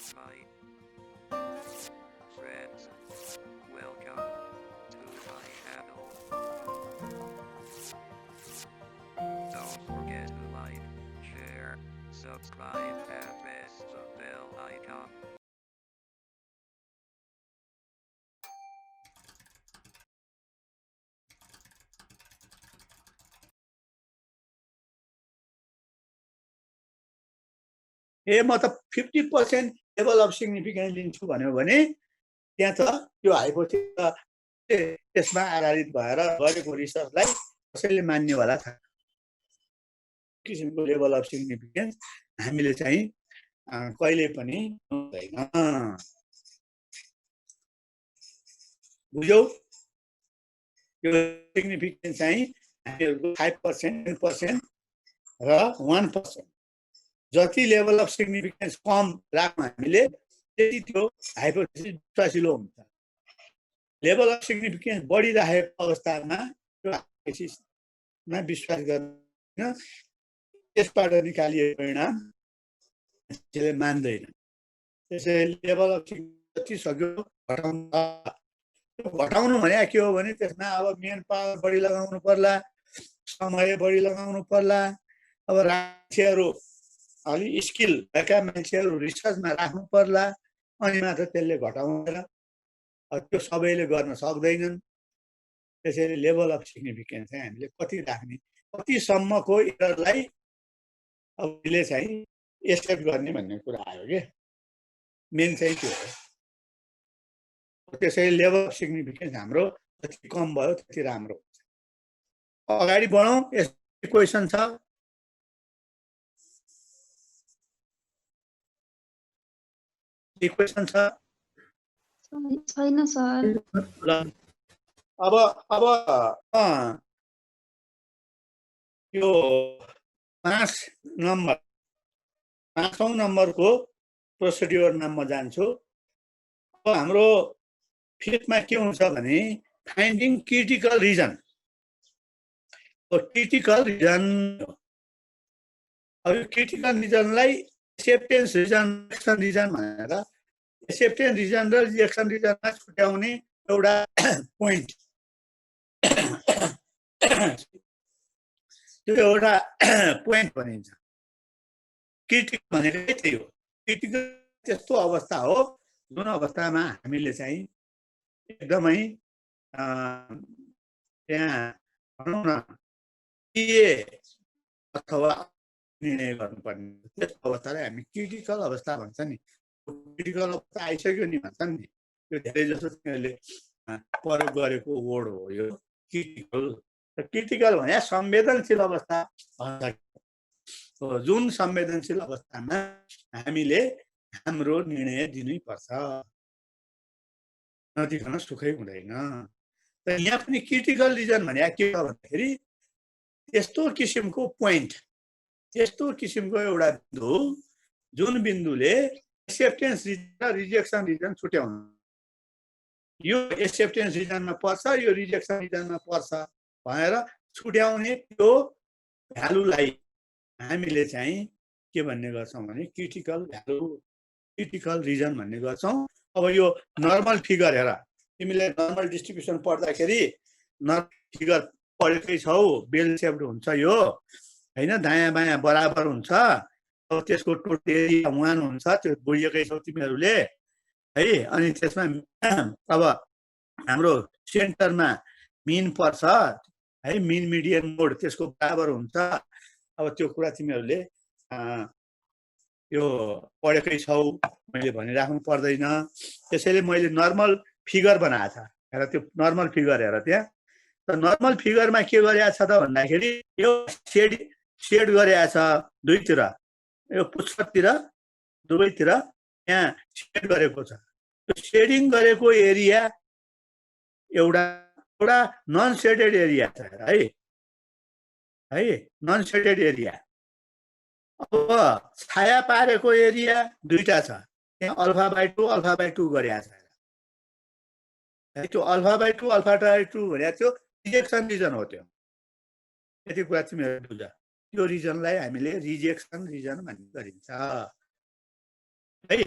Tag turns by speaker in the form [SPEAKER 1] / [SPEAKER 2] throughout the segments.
[SPEAKER 1] Hi, friends. Welcome to my channel. Don't forget to like, share, subscribe, and press the bell icon.
[SPEAKER 2] म त 50% level of significance लिन्छु भन्यो भने त्यहाँ त त्यो हाइपोथेसिस त्यसमा आधारित भएर गरेको रिसर्चलाई कसैले मान्ने होला छैन। किसिमको लेभल अफ सिग्निफिकेन्स हामीले चाहिँ कहिले पनि हुँदैन। बुझ्यौ? यो सिग्निफिकेन्स चाहिँ हामीहरूको 5%, 10% र 1%। जति लेभल अफ सिग्निफिकेन्स कम राख्नु हामीले त्यति त्यो हाइपोथेसिस विश्वासिलो हुन्छ। लेभल अफ सिग्निफिकेन्स बढिरहेको अवस्थामा त्यो हाइपोथेसिसमा विश्वास गर्न त्यसबाट निकालिएको परिणाम त्यसले मान्दैन। त्यसैले लेभल अफ सिग्निफिकेन्स जति सक्यो घटाउनु भने के हो भने त्यसमा अब मेन पावर बढी लगाउनु पर्ला, समय बढी लगाउनु पर्ला। अब मान्छेहरू अलि स्किल भएका मान्छेहरू रिसर्चमा राख्नु पर्ला, अनि मात्र त्यसले घटाउँदैन। त्यो सबैले गर्न सक्दैनन्। त्यसैले लेभल अफ सिग्निफिकेन्स चाहिँ हामीले कति राख्ने, कतिसम्मको एररलाई अब यसले चाहिँ एक्सेप्ट गर्ने भन्ने कुरा आयो के। मेन चाहिँ त्यो हो। त्यसैले लेभल अफ सिग्निफिकेन्स हाम्रो जति कम भयो त्यति राम्रो हुन्छ। अगाडि बढौँ। यस्तो क्वेसन छ। क्वेसन छ?
[SPEAKER 3] छैन सर।
[SPEAKER 2] अब यो 5औं नम्बरको प्रोसिड्युरमा म जान्छु। अब हाम्रो 5मा के हुन्छ भने finding critical region. Critical region, अब क्रिटिकल रिजनलाई एक्सेप्टेन्स रिजन, रिजेक्सन रिजन भनेर एक्सेप्टेन्स रिजन र रिजेक्सन रिजनमा छुट्याउने एउटा पोइन्ट, त्यो एउटा पोइन्ट भनिन्छ। क्रिटिकल भनेको त्यही हो। क्रिटिकल त्यस्तो अवस्था हो जुन अवस्थामा हामीले चाहिँ एकदमै त्यहाँ भनौँ न के अथवा निर्णय गर्नुपर्ने त्यस्तो अवस्थालाई हामी क्रिटिकल अवस्था भन्छ नि। क्रिटिकल अवस्था आइसक्यो नि भन्छन् नि। यो धेरै जसो तिनीहरूले प्रयोग गरेको वर्ड हो यो क्रिटिकल। क्रिटिकल भने संवेदनशील अवस्था भन्छ। जुन संवेदनशील अवस्थामा हामीले हाम्रो निर्णय दिनै पर्छ, नदिकन सुखै हुँदैन। त यहाँ पनि क्रिटिकल रिजन भने के हो भन्दाखेरि यस्तो किसिमको पोइन्ट, यस्तो किसिमको एउटा बिन्दु जुन बिन्दुले एक्सेप्टेन्स रिजन र रिजेक्सन रिजन छुट्याउनु, यो एक्सेप्टेन्स रिजनमा पर्छ, यो रिजेक्सन रिजनमा पर्छ भनेर छुट्याउने त्यो भ्यालुलाई हामीले चाहिँ के भन्ने गर्छौँ भने क्रिटिकल भ्यालु, क्रिटिकल रिजन भन्ने गर्छौँ। अब यो नर्मल फिगर हेर, तिमीले नर्मल डिस्ट्रिब्युसन पढ्दाखेरि नर्मल फिगर पढेकै छौ, बेल सेप्ड हुन्छ यो हैन, दायाँ बायाँ बराबर हुन्छ। अब त्यसको टोटल एरिया 1 हुन्छ, त्यो बुझेकै छौ तिमीहरूले है। अनि त्यसमा अब हाम्रो सेन्टरमा मिन पर्छ है, मिन मिडियन मोड त्यसको बराबर हुन्छ। अब त्यो कुरा तिमीहरूले यो पढेकै छौ, मैले भनिराख्नु पर्दैन। त्यसैले मैले नर्मल फिगर बनाएको छ। हेर त्यो नर्मल फिगर हेर त्यहाँ। त नर्मल फिगरमा के गरेको छ त भन्दाखेरि यो सेड गरेको छ दुईतिर, यो पुच्छरतिर दुवैतिर यहाँ सेड गरेको छ। त्यो सेडिङ गरेको एरिया एउटा नन सेडेड एरिया छ है, नन सेडेड एरिया। अब छाया पारेको एरिया दुईटा छ, त्यहाँ α/2 α/2 गरेको छ है। त्यो α/2 α/2 भनेको त्यो रिजेक्सन रिजन हो। त्यो यति कुरा तिमीहरू बुझ। त्यो रिजनलाई हामीले रिजेक्सन रिजन भन्ने गरिन्छ है।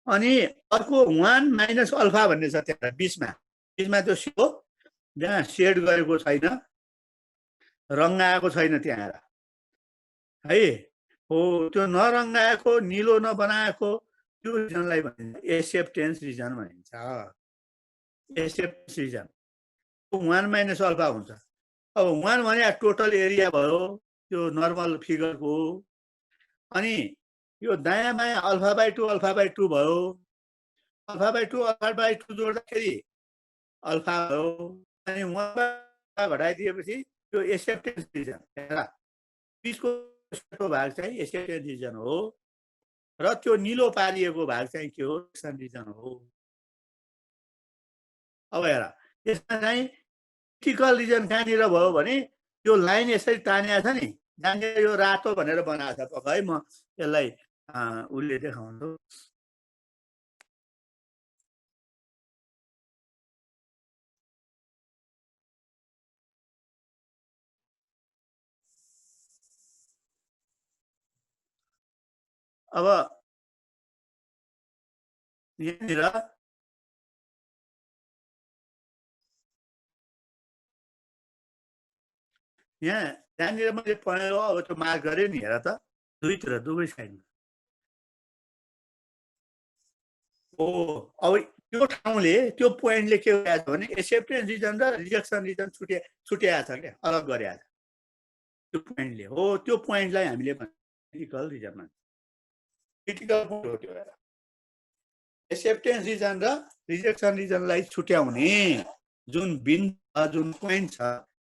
[SPEAKER 2] अनि अर्को 1 माइनस अल्फा भन्ने छ त्यहाँ बीचमा त्यो हो जहाँ सेड गरेको छैन, रङ्गाएको छैन त्यहाँ है। हो त्यो नरङ्गाएको निलो नबनाएको त्यो रिजनलाई भनिन्छ एक्सेप्टेन्स रिजन भनिन्छ। एक्सेप्टेन्स रिजन 1 माइनस अल्फा हुन्छ। अब 1 भने टोटल एरिया भयो त्यो नर्मल फिगरको। अनि यो दायाँ बायाँ अल्फा बाई टू भयो। अल्फा बाई टू जोड्दाखेरि अल्फा भयो। अनि 1 घटाइदिएपछि त्यो एक्सेप्टेन्स रिजन बिचको भाग चाहिँ एक्सेप्टेन्स रिजन हो र त्यो निलो पारिएको भाग चाहिँ के हो? एक्सेप्टेन्स रिजन हो। अब हेर यसमा चाहिँ क्रिटिकल रिजन कहाँनिर भयो भने त्यो लाइन यसरी तानिएको छ नि, जहाँनिर यो रातो भनेर बनाएको छ। है म यसलाई उसले देखाउँछु। अब यहाँनिर त्यहाँनिर मैले पढेर अब त्यो मार्क गरेँ नि, हेर त दुवैतिर दुवै साइडमा। हो अब त्यो ठाउँले त्यो पोइन्टले के गरेछ भने एक्सेप्टेन्स रिजन र रिजेक्सन रिजन छुट्याएको छ क्या, अलग गरेको छ त्यो पोइन्टले। हो त्यो पोइन्टलाई हामीले क्रिटिकल रिजन भन्छ। क्रिटिकल पोइन्ट हो त्यो। एक्सेप्टेन्स रिजन र रिजेक्सन रिजनलाई छुट्याउने जुन बिन्दु जुन पोइन्ट छ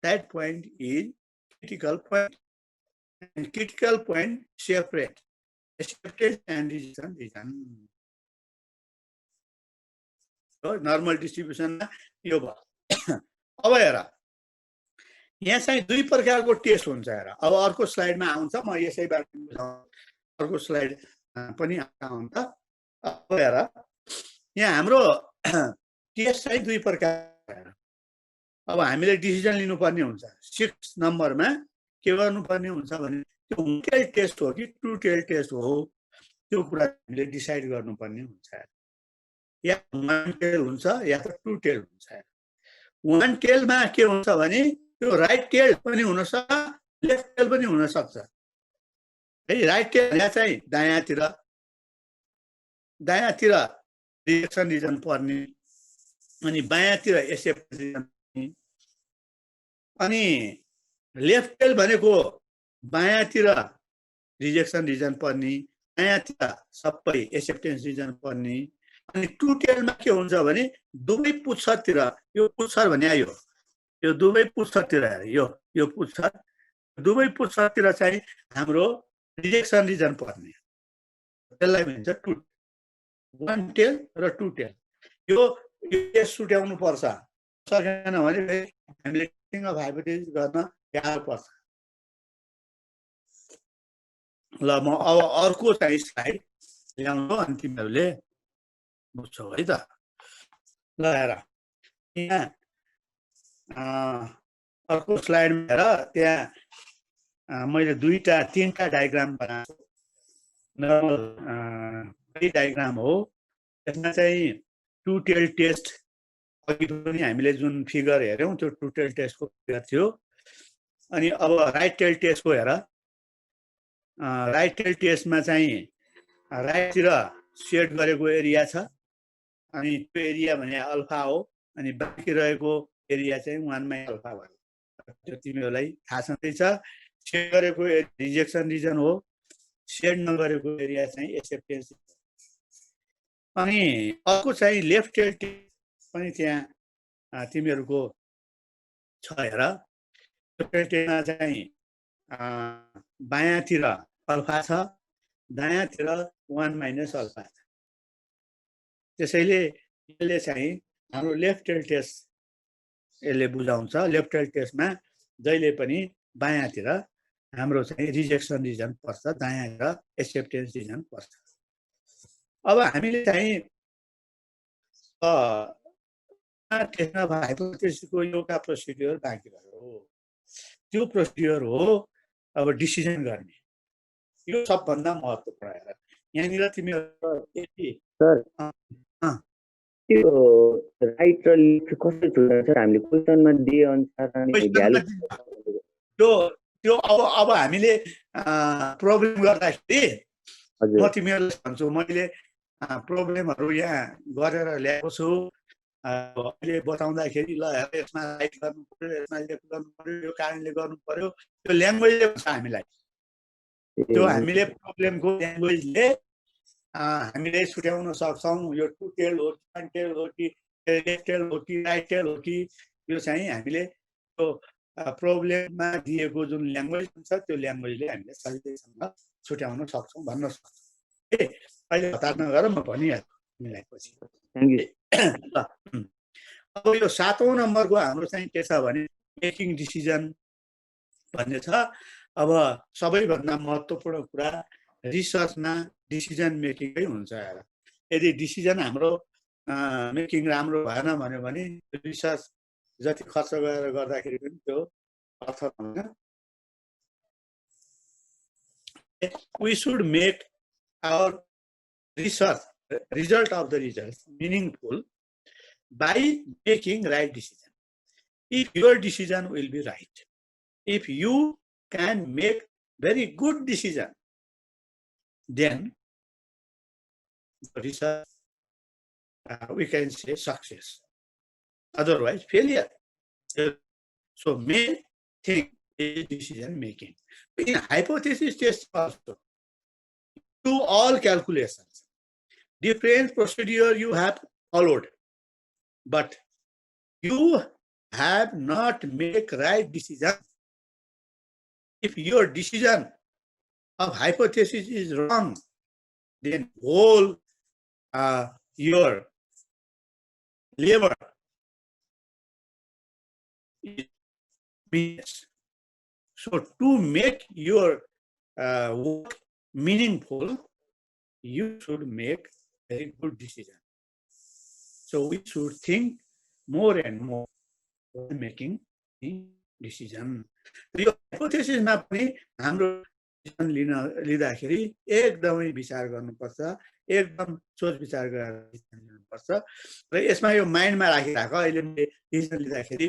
[SPEAKER 2] that point is critical point. Critical point separate acceptance and rejection region. Normal डिस्ट्रिब्युसनमा यो भयो। अब हेर यहाँ चाहिँ दुई प्रकारको टेस्ट हुन्छ। हेर अब अर्को स्लाइडमा आउँछ, म यसैबाट अर्को स्लाइड पनि आउँछ। अब हेर यहाँ हाम्रो टेस्ट चाहिँ दुई प्रकार। अब हामीले डिसिजन लिनुपर्ने हुन्छ 6 नम्बरमा के गर्नुपर्ने हुन्छ भने त्यो टेल टेस्ट हो कि टु टेल टेस्ट हो, त्यो कुरा हामीले डिसाइड गर्नुपर्ने हुन्छ। या 1 टेल हुन्छ या त 2 टेल हुन्छ। 1 टेलमा के हुन्छ भने त्यो राइट टेल पनि हुन सक्छ, लेफ्ट टेल पनि हुन सक्छ है। राइट टेल यहाँ चाहिँ दायाँतिर रिजेक्सन रिजन पर्ने, अनि बायाँतिर एक्सेप्टेन्स रिजन पर्ने। अनि लेफ्ट टेल भनेको बायाँतिर रिजेक्सन रिजन पर्ने, दायाँतिर सबै एक्सेप्टेन्स रिजन पर्ने। अनि 2 टेलमा के हुन्छ भने दुवै पुच्छरतिर, यो पुच्छर भने यो दुवै पुच्छरतिर, यो पुच्छर दुवै पुच्छरतिर चाहिँ हाम्रो रिजेक्सन रिजन पर्ने, त्यसलाई भन्छ 1 टेल र 2 टेल। यो छुट्याउनु पर्छ, सकेन भने हामीले टेस्टिङ अफ हाइपोथेसिस गर्न गाह्रो पर्छ। ल म अब अर्को चाहिँ स्लाइड ल्याउनु अनि तिमीहरूले बुझ्छौ है त। ल हेर यहाँ अर्को स्लाइडमा हेर, त्यहाँ मैले 3टा डायग्राम बनाएको छु। नर्मल डायग्राम हो। यसमा चाहिँ 2 टेल टेस्ट अघि पनि हामीले जुन फिगर हेऱ्यौँ त्यो 2 टेल टेस्टको फिगर थियो। अनि अब राइट टेल टेस्टको हेर। राइट टेल टेस्टमा चाहिँ राइटतिर सेड गरेको एरिया छ, अनि त्यो एरिया भने अल्फा हो, अनि बाँकी रहेको एरिया चाहिँ 1 माइनस अल्फा भयो। त्यो तिमीहरूलाई थाहा छँदैछ। सेड गरेको रिजेक्सन रिजन हो, सेड नगरेको एरिया चाहिँ एक्सेप्टेन्स। अनि अर्को चाहिँ लेफ्ट टेल टेस्ट पनि त्यहाँ तिमीहरूको छ। हेर लेफ्ट टेलमा चाहिँ बायाँतिर अल्फा छ, दायाँतिर 1 माइनस अल्फा छ। त्यसैले यसले चाहिँ हाम्रो लेफ्ट टेल टेस्ट यसले बुझाउँछ। लेफ्ट टेल टेस्टमा जहिले पनि बायाँतिर हाम्रो चाहिँ रिजेक्सन रिजन पर्छ, दायाँतिर एक्सेप्टेन्स रिजन पर्छ। अब हामीले चाहिँ टेस्ट अफ हाइपोथेसिसको एउटा प्रोसिड्युर बाँकी रह्यो। त्यो प्रोसिड्युर हो अब डिसिजन गर्ने। यो सबभन्दा महत्त्वपूर्ण। यहाँनिर तिमीहरू यति
[SPEAKER 4] सर
[SPEAKER 2] अँ,
[SPEAKER 4] त्यो राइट र लेफ्ट कसरी छुट्याउँछ सर? हामीले क्वेसनमा दिए अनुसार अनि
[SPEAKER 2] क्वेसनमा
[SPEAKER 4] भ्यालु
[SPEAKER 2] त्यो अब हामीले प्रब्लम गर्दाखेरि म
[SPEAKER 4] हजुर
[SPEAKER 2] तिमीहरूलाई भन्छु मैले प्रब्लमहरू यहाँ गरेर ल्याएको छु अहिले बताउँदाखेरि ल हेर यसमा राइट गर्नु पर्यो यसमा लेफ्ट गर्नु पर्यो यो कारणले गर्नु पर्यो त्यो ल्याङ्ग्वेजले भन्छ हामीलाई त्यो हामीले प्रब्लमको ल्याङ्ग्वेजले हामीले छुट्याउन सक्छौँ यो टु टेल हो कि वान टेल हो कि लेफ्ट टेल हो कि राइट टेल हो कि यो चाहिँ हामीले त्यो प्रब्लममा दिएको जुन ल्याङ्ग्वेज हुन्छ त्यो ल्याङ्ग्वेजले हामीले सजिलैसँग छुट्याउन सक्छौँ भन्न सक्छौँ अहिले हतार नगर म भनिहाल्छु तिमीलाई पछि
[SPEAKER 4] थ्याङ्क यू
[SPEAKER 2] अब यो 7औं नम्बरको हाम्रो चाहिँ के छ भने मेकिङ डिसिजन भन्ने छ अब सबैभन्दा महत्त्वपूर्ण कुरा रिसर्चमा डिसिजन मेकिङै हुन्छ यदि डिसिजन हाम्रो मेकिङ राम्रो भएन भने रिसर्च जति खर्च गरेर गर्दाखेरि पनि त्यो अर्थ हुँदैन we should make our research result of the results meaningful by making right decision. If your decision will be right, if you can make very good decision, then the research we can say success. Otherwise, failure. So main thing is decision making. In hypothesis test also, do all calculations. Different procedure you have followed, but you have not make right decision. If your decision of hypothesis is wrong, then whole your labor is meaningless. So to make your work meaningful, you should make very good decision. So we should think more and more while making the decision. यो हाइपोथेसिसमा पनि हाम्रो decision लिँदाखेरि एकदमै विचार गर्नुपर्छ एकदम सोच विचार गरेर डिसिजन लिनुपर्छ र यसमा यो माइन्डमा राखिराख अहिले मैले डिसिजन लिँदाखेरि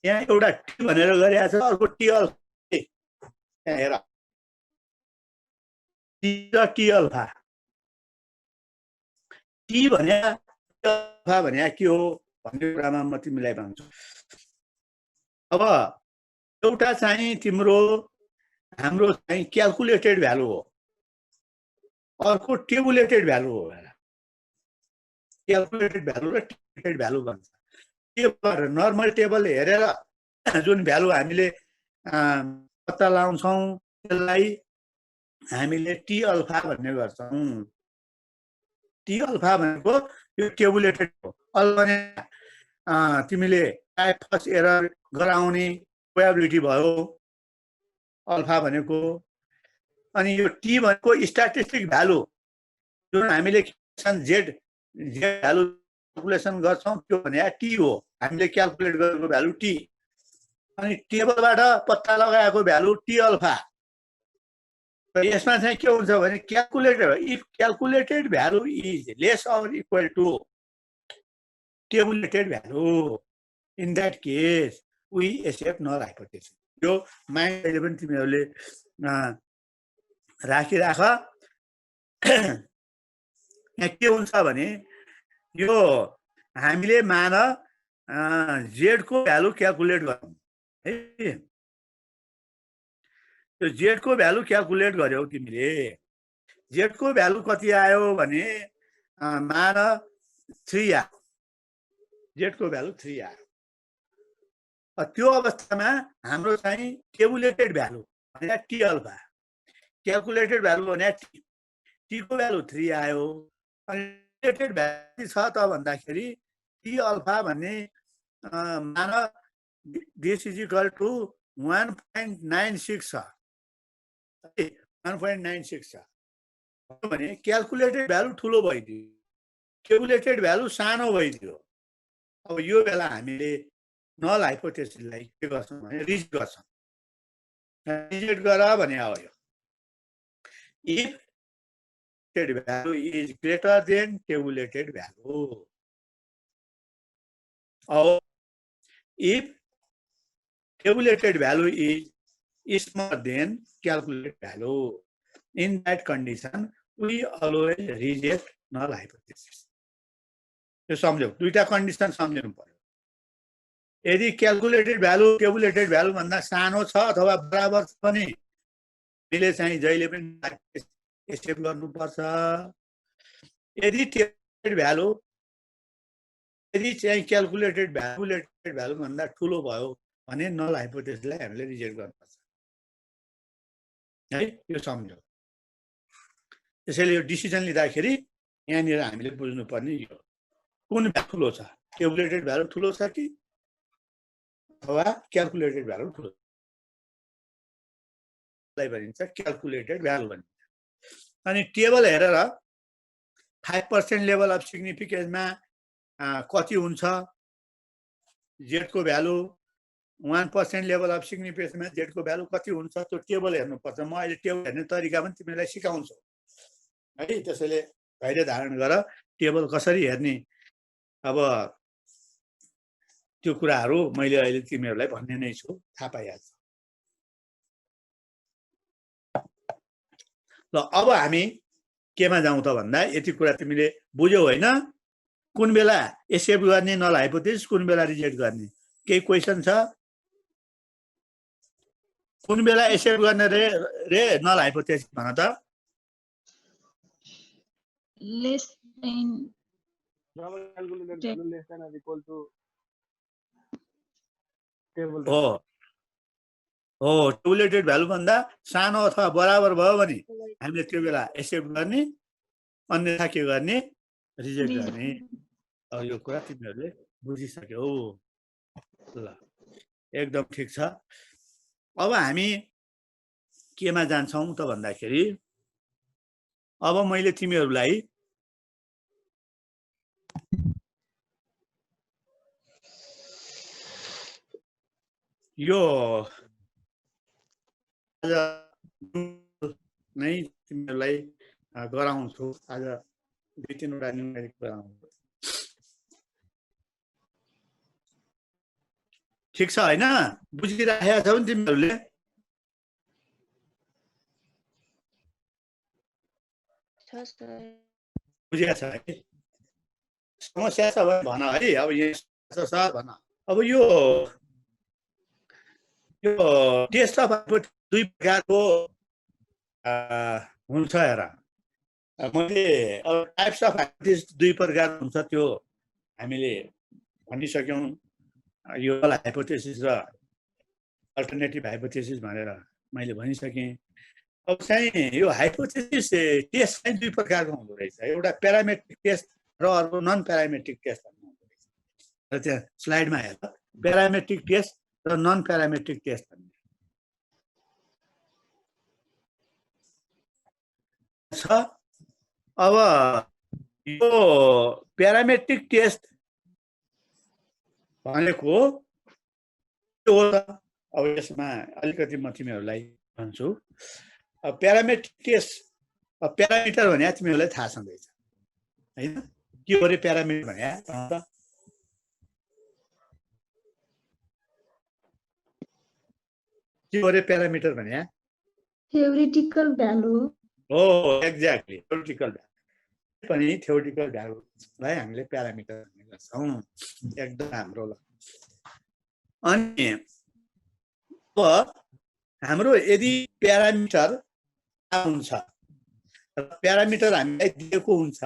[SPEAKER 2] यहाँ एउटा टी भनेर गरिरहेको छ अर्को टी अल्फा यहाँ हेर टी र टी अल्फा टी भने अल्फा भने के हो भन्ने कुरामा म तिमीलाई भन्छु अब एउटा चाहिँ तिम्रो हाम्रो चाहिँ क्याल्कुलेटेड भ्यालु हो अर्को टेबुलेटेड भ्यालु हो क्याल्कुलेटेड भ्यालु र टेबुलेटेड भ्यालु भन्छ टेबल नर्मल टेबल हेरेर जुन भ्यालु हामीले पत्ता लगाउँछौँ त्यसलाई हामीले टी अल्फा भन्ने गर्छौँ टी अल्फा भनेको यो टेबुलेटेड हो अल्फा भने तिमीले फर्स्ट एरर गराउने प्रोबेबिलिटी भयो अल्फा भनेको अनि यो टी भनेको स्ट्याटिस्टिक भ्यालु जुन हामीले जेड भ्यालु क्याल्कुलेसन गर्छौँ त्यो भने टी हो हामीले क्याल्कुलेट गरेको भ्यालु टी अनि टेबलबाट पत्ता लगाएको भ्यालु टी अल्फा यसमा चाहिँ के हुन्छ भने calculated if calculated value is less or equal to tabulated value in that case we accept null hypothesis यो माइन्डले पनि तिमीहरूले राखिराख यहाँ के हुन्छ भने यो हामीले मान जेडको भ्यालु क्याल्कुलेट गर्छौँ है त्यो जेडको भ्यालु क्याल्कुलेट गर्यौ तिमीले जेडको भ्यालु कति आयो भने मान 3 आयो जेडको भ्यालु 3 आयो त्यो अवस्थामा हाम्रो चाहिँ टेबुलेटेड भ्यालु भने टी अल्फा क्याल्कुलेटेड भ्यालु भने टी को भ्यालु 3 आयो अनि टेबुलेटेड भ्यालु छ त भन्दाखेरि टी अल्फा भन्ने मान दिस इज इक्वल टु 1.96 छ 1.96 छ भने क्याल्कुलेटेड भ्यालु ठुलो भइदियो टेबुलेटेड भ्यालु सानो भइदियो अब यो बेला हामीले नल हाइपोथेसिसलाई के गर्छौँ भने रिजेक्ट गर्छौँ रिजेक्ट गर भने हो यो if predicted value is greater than tabulated value. Or if tabulated value is smaller than calculated value, in that condition, we always reject null hypothesis. यो सम्झौ, दुईटा कन्डिसन सम्झिनु पर्यो। यदि क्याल्कुलेटेड भ्यालु टेबुलेटेड भ्यालु भन्दा सानो छ अथवा बराबर छ भने हामीले चाहिँ जहिले पनि एक्सेप्ट गर्नुपर्छ। यदि टेबुलेटेड भ्यालु यदि चाहिँ क्याल्कुलेटेड भ्यालु भन्दा ठुलो भयो भने नल हाइपोथेसिसलाई हामीले रिजेक्ट गर्नुपर्छ है, यो सम्झौ। त्यसैले यो डिसिजन लिँदाखेरि यहाँनिर हामीले बुझ्नुपर्ने यो कुन भ्यालु ठुलो छ, टेबुलेटेड भ्यालु ठुलो छ कि अथवा क्याल्कुलेटेड भ्यालु ठुलो भनिन्छ क्याल्कुलेटेड भ्यालु भनिन्छ। अनि टेबल हेरेर 5% लेभल अफ सिग्निफिकेन्समा कति हुन्छ, जेडको भ्यालु 1% लेभल अफ सिग्निफिकेन्समा जेडको भ्यालु कति हुन्छ, त्यो टेबल हेर्नुपर्छ। म अहिले टेबल हेर्ने तरिका पनि तिमीलाई सिकाउँछु है। त्यसैले धैर्य धारण गर, टेबल कसरी हेर्ने अब त्यो कुराहरू मैले अहिले तिमीहरूलाई भन्ने नै छु, थाहा पाइहाल्छ। ल अब हामी केमा जाउँ त भन्दा यति कुरा तिमीले बुझ्यौ होइन? कुन बेला एक्सेप्ट गर्ने नल हाइपोथेसिस, कुन बेला रिजेक्ट गर्ने, केही क्वेसन छ? कुन बेला एक्सेप्ट गर्ने रे नल हाइपोथेसिस भन त?
[SPEAKER 3] लेस देन
[SPEAKER 2] हो टेबुलेटेड भ्यालु भन्दा सानो अथवा बराबर भयो भने हामीले त्यो बेला एक्सेप्ट गर्ने, अन्यथा के गर्ने, रिजेक्ट गर्ने। यो कुरा तिमीहरूले बुझिसक्यौ। ल एकदम ठिक छ। अब हामी केमा जान्छौँ त भन्दाखेरि अब मैले तिमीहरूलाई यो आज नै तिमीहरूलाई गराउँछु। आज 2-3 वटा न्युमेरिक गराउँछु। ठिक छ होइन? बुझिराखेका छौ नि तिमीहरूले? बुझिया छ है? समस्या छ भने भन है। अब यहाँ सर भन। अब यो टेस्ट अफ हाइपोथेसिस दुई प्रकारको हुन्छ हेर। मैले अब टाइप्स अफ हाइपोथेसिस दुई प्रकार हुन्छ, त्यो हामीले भनिसक्यौँ। यो हाइपोथेसिस र अल्टरनेटिभ हाइपोथेसिस भनेर मैले भनिसकेँ। अब चाहिँ यो हाइपोथेसिस टेस्ट चाहिँ दुई प्रकारको हुँदो रहेछ। एउटा प्यारामेट्रिक टेस्ट र अर्को नन प्यारामेट्रिक टेस्ट हुँदो रहेछ। र त्यहाँ स्लाइडमा हेर, प्यारामेट्रिक टेस्ट र नन प्यारामेट्रिक टेस्ट भन्ने छ। अब यो प्यारामेट्रिक टेस्ट भनेको के हो त? अब यसमा अलिकति म तिमीहरूलाई भन्छु। प्यारामेट्रिक टेस्ट, प्यारामिटर भने तिमीहरूलाई थाहा छँदैछ होइन? के हो रे प्यारामिटर भने? के हो रे प्यारामिटर भने?
[SPEAKER 3] थ्योरिटिकल भ्यालु
[SPEAKER 2] हो, एक्ज्याक्टली थ्योरिटिकल भ्यालु पनि थ्योरिटिकल भ्यालुलाई हामीले प्यारामिटर भन्ने गर्छौँ। एकदम राम्रो। ल अनि अब हाम्रो यदि प्यारामिटर हुन्छ र प्यारामिटर हामीलाई दिएको हुन्छ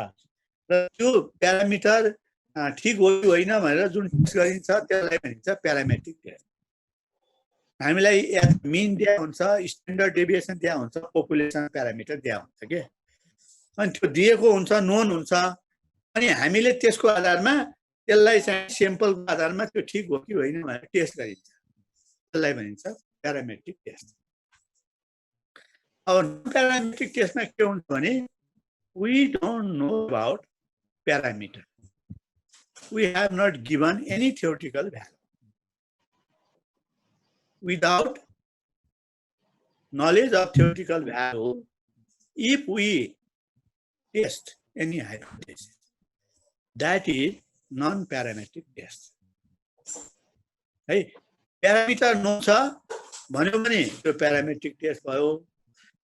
[SPEAKER 2] र त्यो प्यारामिटर ठिक हो कि होइन भनेर जुन टेस्ट गरिन्छ त्यसलाई भनिन्छ प्यारामेट्रिक टेस्ट। हामीलाई मिन दिया हुन्छ, स्ट्यान्डर्ड डेभिएसन दिया हुन्छ, पपुलेसन प्यारामिटर दिया हुन्छ के। अनि त्यो दिएको हुन्छ, नोन हुन्छ, अनि हामीले त्यसको आधारमा त्यसलाई चाहिँ स्याम्पलको आधारमा त्यो ठिक हो कि होइन भनेर टेस्ट गरिन्छ। त्यसलाई भनिन्छ प्यारामेट्रिक टेस्ट। अब प्यारामेट्रिक टेस्टमा के हुन्छ भने we don't know about parameter, we have not given any theoretical value. Without knowledge of theoretical value, if we test any hypothesis. That is non-parametric test. है प्यारामिटर नोन छ भन्यो भने त्यो प्यारामेट्रिक टेस्ट भयो,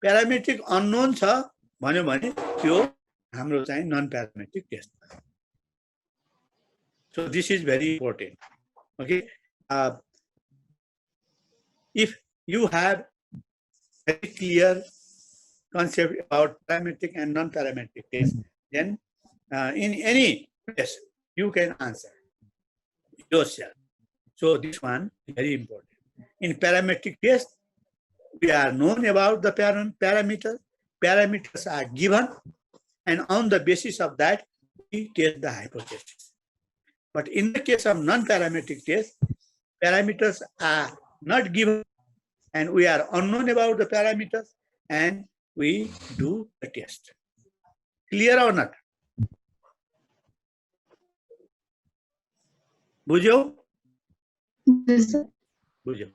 [SPEAKER 2] प्यारामेट्रिक अननोन छ भन्यो भने त्यो हाम्रो चाहिँ नन प्यारामेट्रिक टेस्ट भयो. So this is very important. Okay, if you have very clear concept about parametric and non-parametric test, then in any test you can answer yourself. So this one is very important. In parametric test, we are known about the parameters. Parameters are given, and on the basis of that, we test the hypothesis. But in the case of non-parametric test, parameters are not given, and we are unknown about the parameters, and we do the test. Clear or not? बुझ्यौ? बुझ्यौ.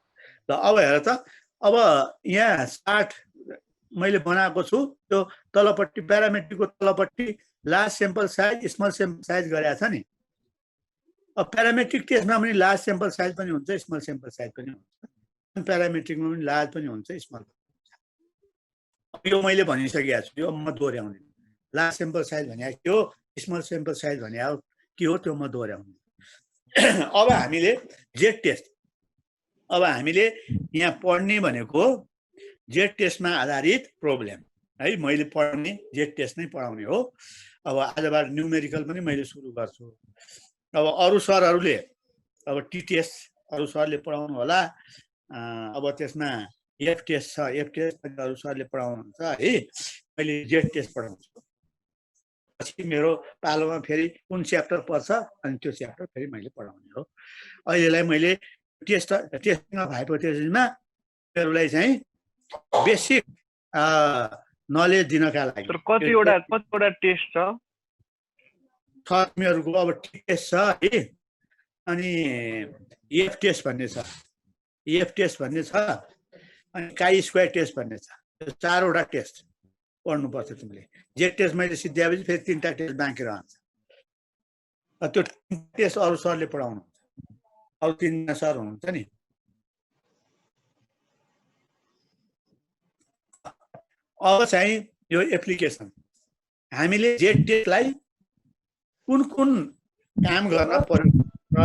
[SPEAKER 2] ल अब हेर त, अब यहाँ 60 मैले बनाएको छु, त्यो तलपट्टि प्यारामेट्रिकको तलपट्टि large sample size small sample size गरेको छ नि. अब प्यारामेट्रिक टेस्टमा पनि लार्ज स्याम्पल साइज पनि हुन्छ, स्मल स्याम्पल साइज पनि हुन्छ. प्यारामेट्रिकमा पनि लार्ज पनि हुन्छ, स्मल पनि हुन्छ. यो मैले भनिसकेको छु, यो म दोहोऱ्याउने. लार्ज स्याम्पल साइज भनेको के हो, स्मल स्याम्पल साइज भनेको के हो, त्यो म दोहोऱ्याउने. अब हामीले जेड टेस्ट, अब हामीले यहाँ पढ्ने भनेको जेड टेस्टमा आधारित प्रब्लम है. मैले पढ्ने जेड टेस्ट नै पढाउने हो. अब आजबाट न्युमेरिकल पनि मैले सुरु गर्छु. अब अरू सरहरूले अब टी टेस्ट अरू सरले पढाउनु होला. अब त्यसमा एफ टेस्ट छ, एफ टेस्ट अरू सरले पढाउनुहुन्छ है. मैले जेड टेस्ट पढाउँछु. पछि मेरो पालोमा फेरि कुन च्याप्टर पर्छ अनि त्यो च्याप्टर फेरि मैले पढाउने हो. अहिलेलाई मैले टेस्टिङ अफ हाइपोथेसिसमा तिमीहरूलाई चाहिँ बेसिक नलेज दिनका लागि.
[SPEAKER 5] कतिवटा टेस्ट छ?
[SPEAKER 2] तिमीहरूको अब टी टेस्ट छ है, अनि एफ टेस्ट भन्ने छ, एफ टेस्ट भन्ने छ, अनि काई स्क्वायर टेस्ट भन्ने छ. त्यो 4वटा टेस्ट पढ्नुपर्छ तिमीले. जेड टेस्ट मैले सिद्ध्याएपछि फेरि 3टा टेस्ट बाँकी रहन्छ. त्यो टेस्ट अरू सरले पढाउनुहुन्छ, अरू 3जना सर हुनुहुन्छ नि. अब चाहिँ यो एप्लिकेसन हामीले जेड टेस्टलाई कुन कुन काम गर्न पर्यो र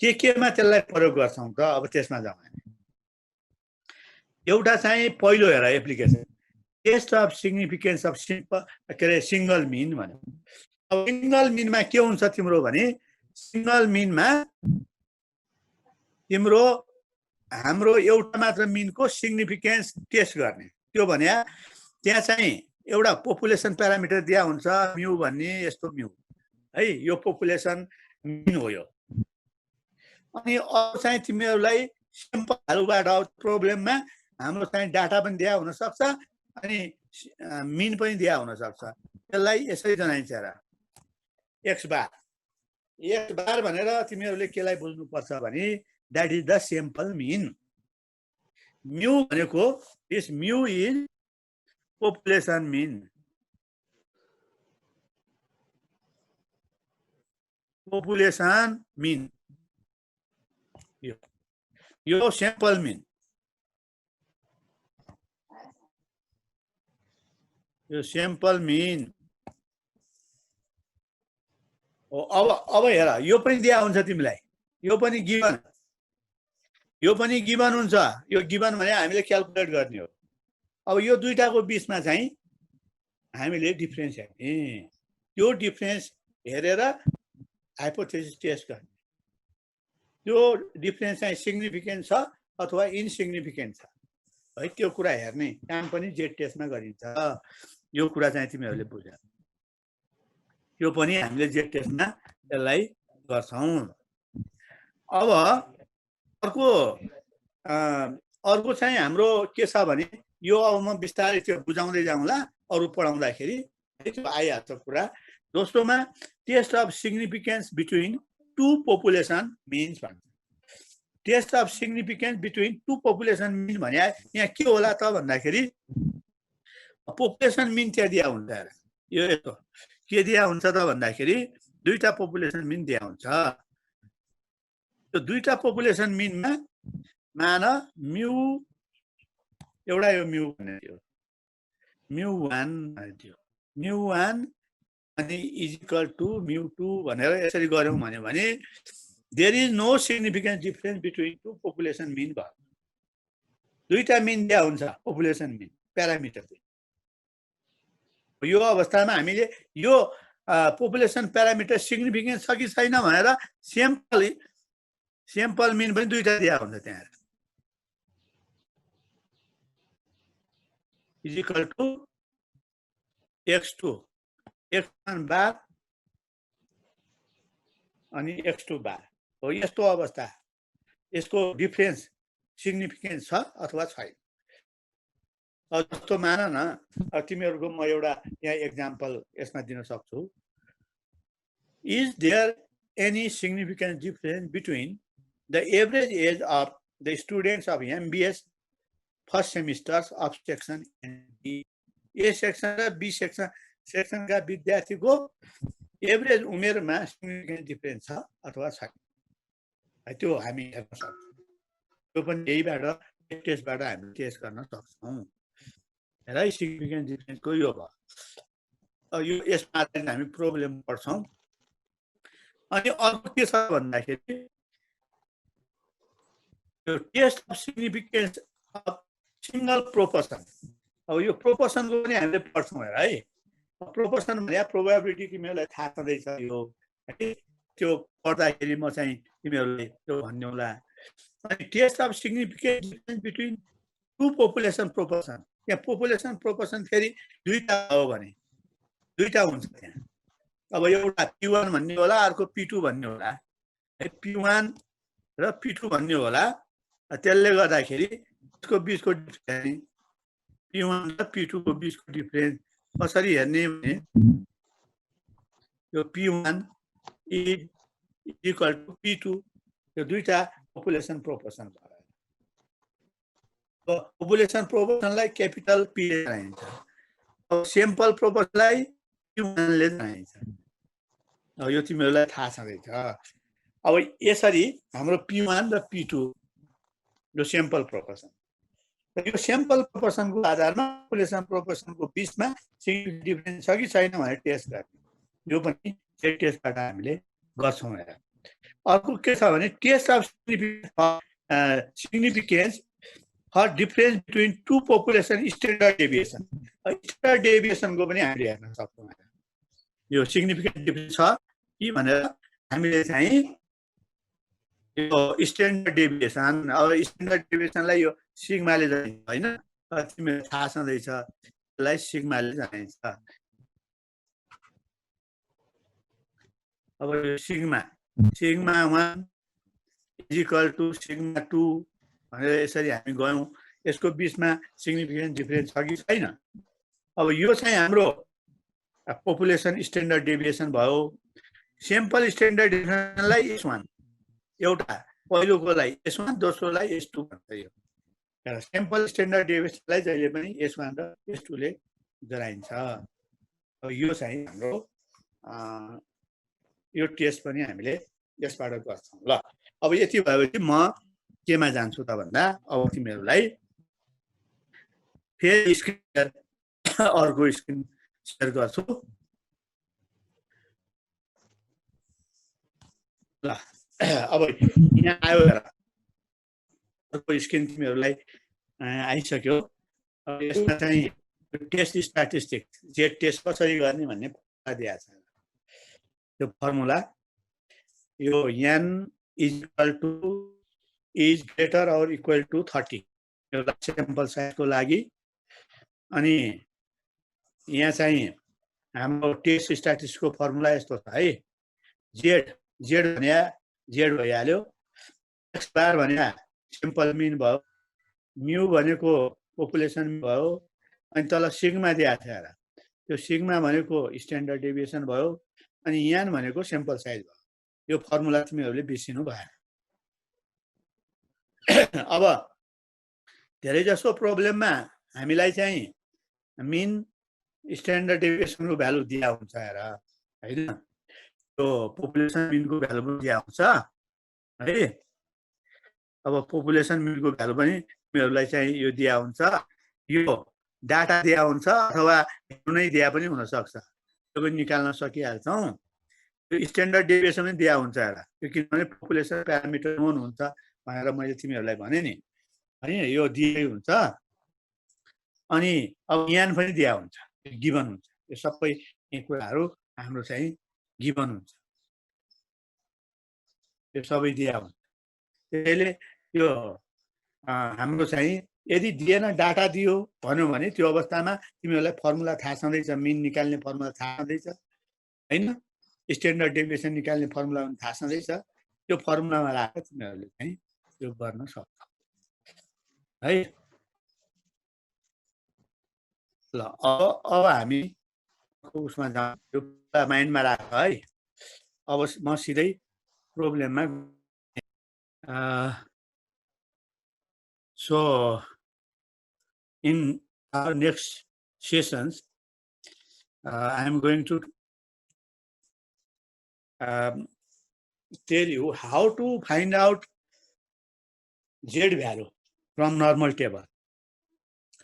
[SPEAKER 2] केमा त्यसलाई प्रयोग गर्छौँ त. अब त्यसमा जाउँ हामी. एउटा चाहिँ पहिलो हेर application test of significance of single mean भन्यो. अब सिंगल मिनमा के हुन्छ तिम्रो भने, सिंगल मिनमा तिम्रो हाम्रो एउटा मात्र मिनको सिग्निफिकेन्स टेस्ट गर्ने. त्यो भने त्यहाँ चाहिँ एउटा पपुलेसन प्यारामिटर दिया हुन्छ, म्यू भन्ने यस्तो म्यू है, यो पपुलेसन मिन हो यो. अनि अरू चाहिँ तिमीहरूलाई स्याम्पलबाट प्रब्लममा हाम्रो चाहिँ डाटा पनि दिया हुन सक्छ अनि मिन पनि दिया हुन सक्छ. त्यसलाई यसरी जनाइन्छ र एक्स बार भनेर तिमीहरूले केलाई बुझ्नुपर्छ भने that is the sample mean. Mu भनेको this mu is population mean. Population mean यो स्याम्पल मिन. यो स्याम्पल मिन हो. अब हेर यो पनि दिया हुन्छ तिमीलाई, यो पनि गिभन हुन्छ. यो गिभन भने हामीले क्याल्कुलेट गर्ने हो. अब यो दुईटाको बीचमा चाहिँ हामीले डिफरेन्स हेर्ने. त्यो डिफरेन्स हेरेर हाइपोथेसिस टेस्ट गर्ने. त्यो डिफरेन्स चाहिँ सिग्निफिकेन्ट छ अथवा इनसिग्निफिकेन्ट छ है, त्यो कुरा हेर्ने काम पनि जेड टेस्टमा गरिन्छ. यो कुरा चाहिँ तिमीहरूले बुझ. यो पनि हामीले जेड टेस्टमा त्यसलाई गर्छौँ. अब अर्को चाहिँ हाम्रो के छ भने, यो अब म बिस्तारै त्यो बुझाउँदै जाउँला अरू पढाउँदाखेरि त्यो आइहाल्छ कुरा. दोस्रोमा test of significance between two population means भन्छ. Test of significance between two population mean भने यहाँ के होला त भन्दाखेरि पपुलेसन मिन त्यहाँ दिया हुन्छ. यो यस्तो के दिया हुन्छ त भन्दाखेरि दुईटा पपुलेसन मिन दिया हुन्छ। त्यो दुईटा पपुलेसन मिनमा मान म्यू एउटा यो म्यू भन्ने थियो, म्यू 1 भन्ने थियो, म्यू 1 अनि इज इक्वल टु म्यू 2 भनेर यसरी गर्यौं भने there is no significant difference between two population mean भयो। दुईटा मिन दिया हुन्छ पपुलेसन मिन प्यारामिटर। यो अवस्थामा हामीले यो पपुलेसन प्यारामिटर सिग्निफिकेन्ट छ कि छैन भनेर स्याम्पल मिन पनि दुईटा दिया हुन्छ त्यहाँ। Is equal to x2 x1 बार अनि x2 बार हो। यस्तो अवस्था यसको डिफरेन्स सिग्निफिकेन्ट छ अथवा छैन। जस्तो मान न तिमीहरूको म एउटा यहाँ एक्जाम्पल यसमा दिन सक्छु। Is there any significant difference between the average age of the students of MBS first semesters of section A section र बी सेक्सनका विद्यार्थीको एभरेज उमेरमा सिग्निफिकेन्ट डिफरेन्स छ अथवा छैन, त्यो हामी हेर्न सक्छौँ। त्यो पनि यहीबाट टेस्टबाट हामी टेस्ट गर्न सक्छौँ। र सिग्निफिकेन्ट डिफरेन्सको यो भयो। यो यसमा हामी प्रब्लम पढ्छौँ। अनि अर्को के छ भन्दाखेरि यो test of significance of single proportion. अब यो प्रोपोर्सनको पनि हामीले पढ्छौँ है। प्रोपोर्सन भने प्रोबेबिलिटी तिमीहरूलाई थाहा छँदैछ यो है। त्यो पढ्दाखेरि म चाहिँ तिमीहरूले त्यो भन्नुला। अनि test of significant difference between two population proportion. त्यहाँ पपुलेसन प्रोपोर्सन फेरि दुईटा हो भने दुईटा हुन्छ त्यहाँ। अब एउटा P1 भन्ने होला, अर्को P2 भन्ने होला है। P1 र P2 भन्ने होला। त्यसले गर्दाखेरि यसको बीचको डिफरेन्स P1 र P2 को बीचको डिफरेन्स कसरी हेर्ने भने यो P1 is equal to P2। यो दुईटा पपुलेसन प्रोपोर्सन भयो। पपुलेसन प्रोपोर्सनलाई क्यापिटल P ले जनाइन्छ। अब स्याम्पल प्रोपोर्सनलाई P1 ले जनाइन्छ। यो तिमीहरूलाई थाहा छँदैछ। अब यसरी हाम्रो P1 र P2 यो स्याम्पल प्रोपोर्सन। यो स्याम्पल प्रोपोर्सनको आधारमा पपुलेसन प्रोपोर्सनको बीचमा सिग्निफिकेन्ट डिफरेन्स छ कि छैन भनेर टेस्ट गर्ने। यो पनि टेस्टबाट हामीले गर्छौँ। अर्को के छ भने test of significance for difference between two population standard deviation. Standard डेभिएसनको पनि हामीले हेर्न सक्छौँ। यो सिग्निफिकेन्ट डिफरेन्स छ कि भनेर हामीले चाहिँ यो स्ट्यान्डर्ड डेभिएसन। अब स्ट्यान्डर्ड डेभिएसनलाई यो सिग्माले जनाइन्छ होइन। तिमीलाई थाहा छँदैछ यसलाई सिग्माले जनाइन्छ। अब यो sigma 1 is equal to sigma 2 भनेर यसरी हामी गयौँ। यसको बीचमा सिग्निफिकेन्ट डिफरेन्स छ कि छैन। अब यो चाहिँ हाम्रो पपुलेसन स्ट्यान्डर्ड डेभिएसन भयो। स्याम्पल स्ट्यान्डर्ड डेभिएसनलाई S1 एउटा, पहिलोकोलाई S1 दोस्रोलाई S2 भन्छ। यो स्याम्पल स्ट्यान्डर्ड डेभिएसनलाई जहिले पनि S1 र S2 ले जनाइन्छ। अब यो चाहिँ हाम्रो यो टेस्ट पनि हामीले यसबाट गर्छौँ। ल अब यति भएपछि म केमा जान्छु त भन्दा अब तिमीहरूलाई फेरि स्क्रिन अर्को स्क्रिन सेयर गर्छु। ल अब यहाँ आयो हेर, अर्को स्क्रिन तिमीहरूलाई आइसक्यो। अब यसमा चाहिँ टेस्ट स्ट्याटिस्टिक्स जेड टेस्ट कसरी गर्ने भन्ने दिएको छ। त्यो फर्मुला यो n is equal to is greater और इक्वल टु 30 एउटा स्याम्पल साइजको लागि। अनि यहाँ चाहिँ हाम्रो टेस्ट स्ट्याटिस्टिक्सको फर्मुला यस्तो छ है। जेड भने जेड भइहाल्यो, एक्स बार भने सिम्पल मिन भयो, म्यू भनेको पपुलेसन भयो, अनि तल सिग्मा दिएको थियो। त्यो सिग्मा भनेको स्ट्यान्डर्ड डेभिएसन भयो, अनि यान भनेको स्याम्पल साइज भयो। यो फर्मुला तिमीहरूले बिर्सिनु भएन। अब धेरै जसो प्रब्लममा हामीलाई चाहिँ मिन स्ट्यान्डर्ड डेभिएसनको भ्यालु दिया हुन्छ हेर हैन त्यो पपुलेसन मिनको भ्यालु पनि दिया हुन्छ है अब पपुलेसन मिनको भ्यालु पनि तिमीहरूलाई चाहिँ यो दिया हुन्छ यो डाटा दिया हुन्छ अथवा नै दिया पनि हुन सक्छ त्यो पनि निकाल्न सकिहाल्छौँ यो स्ट्यान्डर्ड डेभिएसन पनि दिया हुन्छ हेर यो किनभने पपुलेसन प्यारामिटर नोन हुन्छ भनेर मैले तिमीहरूलाई भने नि अनि यो दिए हुन्छ अनि अब यान पनि दिया हुन्छ गिभन हुन्छ यो सबै यी कुराहरू हाम्रो चाहिँ गिभन हुन्छ यो सबै दिया हुन्छ त्यसैले यो हाम्रो चाहिँ यदि दिएन डाटा दियो भन्यो भने त्यो अवस्थामा तिमीहरूलाई फर्मुला थाहा छँदैछ मिन निकाल्ने फर्मुला थाहा छँदैछ हैन स्ट्यान्डर्ड डेभिएसन निकाल्ने फर्मुला पनि थाहा छँदैछ त्यो फर्मुलामा राखेर तिमीहरूले चाहिँ यो गर्न सक्छौ है ल अब हामी उसमा जाउँ यो माइन्डमा राख है अब म सिधै प्रब्लममा so in our next sessions I am going to tell you how to find out Z value from normal table.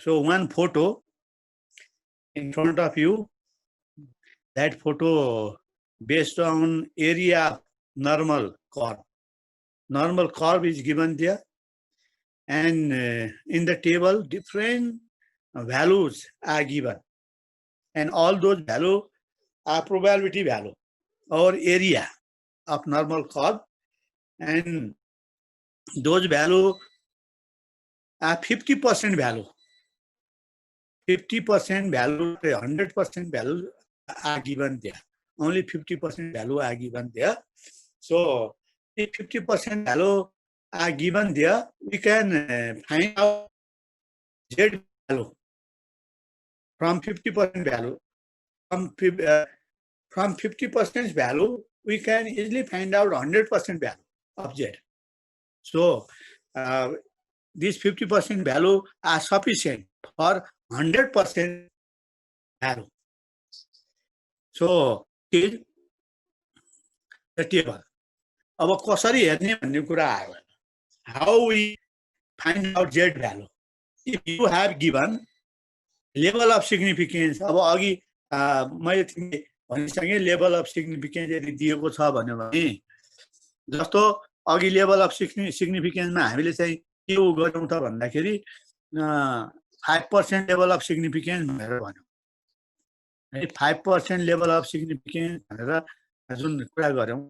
[SPEAKER 2] So one photo in front of you, that photo based on area of normal curve. Normal curve is given there, and in the table different values are given, and all those values are probability value or area of normal curve, and those value are 50% value. 50% value, 100% value are given there. Only 50% value are given there. So if 50% value are given there, we can find out Z value from 50% value. From 50% value, we can easily find out 100% value of Z. So these 50% value are sufficient for 100% value. So is the table. अब कसरी हेर्ने भन्ने कुरा आयो how we find out Z value. If you have given level of significance, अब अघि मैले तिमीले भनिसकेँ level of significance यदि दिएको छ भन्यो भने जस्तो अघि level of significance मा हामीले चाहिँ के गर्यौं त भन्दाखेरि 5% level of significance भनेर भन्यौं है 5% level of significance भनेर जुन कुरा गर्यौं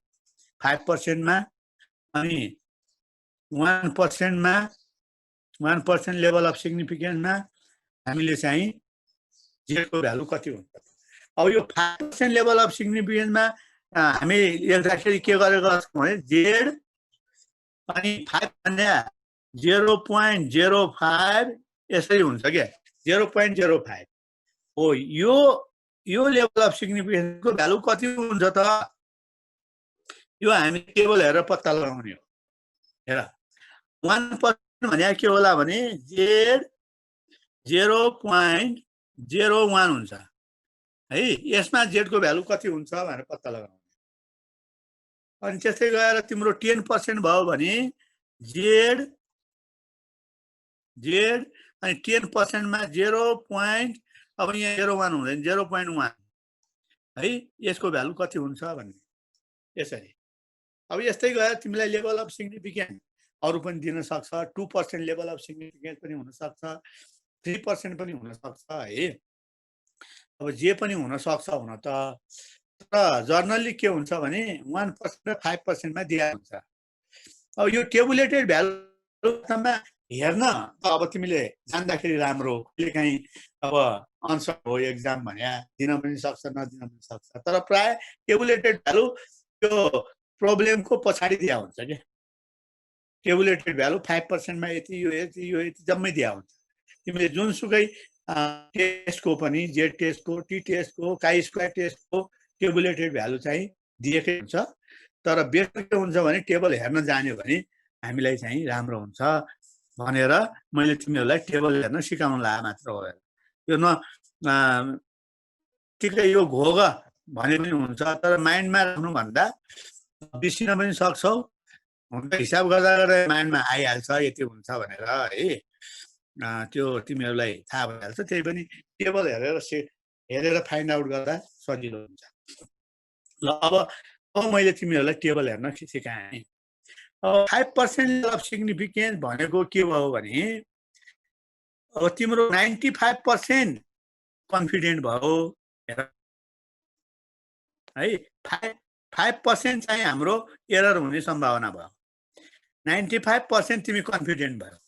[SPEAKER 2] 5% मा अनि 1% मा 1% level of significance मा हामीले चाहिँ Z को भ्यालु कति हुन्छ अब यो 5% level of significance मा हामी लेख्दाखेरि के गरेको छौं भने Z अनि 5 भन्ने 0.05 यसरी हुन्छ के 0.05 हो यो लेभल अफ सिग्निफिकेन्स को भ्यालु कति हुन्छ त यो हामी टेबल हेरेर पत्ता लगाउने हो हेर 1% भने के होला भने Z 0.01 हुन्छ है यसमा Z को भ्यालु कति हुन्छ भनेर पत्ता लगाउने अनि त्यसै गएर तिम्रो 10% भयो भने Z अनि 10% मा 0. अब यहाँ 0.1 हुँदैन 0.1 है यसको भ्यालु कति हुन्छ भन्ने यसरी अब यस्तै गएर तिमीलाई लेभल अफ सिग्निफिकेन्स अरु पनि दिन सक्छ 2% लेभल अफ सिग्निफिकेन्स पनि हुन सक्छ 3% पनि हुन सक्छ है अब जे पनि हुन सक्छ हुन त तर जर्नली के हुन्छ भने 1% र 5% मा दिया हुन्छ अब यो टेबुलेटेड भ्यालुमा हेर्न अब तिमीले जान्दाखेरि राम्रो कहिले काहीँ अब आन्सर हो एक्जाम भने दिन पनि सक्छ नदिन पनि सक्छ तर प्राय टेबुलेटेड भ्यालु त्यो प्रब्लमको पछाडी दिया हुन्छ के टेबुलेटेड भ्यालु 5% मा यति यो यति जम्मै दिया हुन्छ तिमीले जुनसुकै टेस्टको पनि जेड टेस्टको टी टेस्टको काई स्क्वायर टेस्टको टेबुलेटेड भ्यालु चाहिँ दिएकै हुन्छ तर बेटर के हुन्छ भने टेबल हेर्न जान्यो भने हामीलाई चाहिँ राम्रो हुन्छ भनेर मैले तिमीहरूलाई टेबल हेर्न सिकाउन लाए मात्र हो यो न ठिकै यो घोग भने पनि हुन्छ, तर माइन्डमा राख्नु भन्दा बिर्सिन पनि सक्छौ, हुन्छ हिसाब गर्दा गर्दा माइन्डमा आइहाल्छ यति हुन्छ भनेर है। त्यो तिमीहरूलाई थाहा भइहाल्छ, त्यही पनि टेबल हेरेर फाइन्ड आउट गर्दा सजिलो हुन्छ। ल अब मैले तिमीहरूलाई टेबल हेर्न सिकाएँ। 5% अफ सिग्निफिकेन्स भनेको के भयो भने अब तिम्रो 95% कन्फिडेन्ट भयो है, 5% चाहिँ हाम्रो एरर हुने सम्भावना भयो। 95% तिमी कन्फिडेन्ट भयो,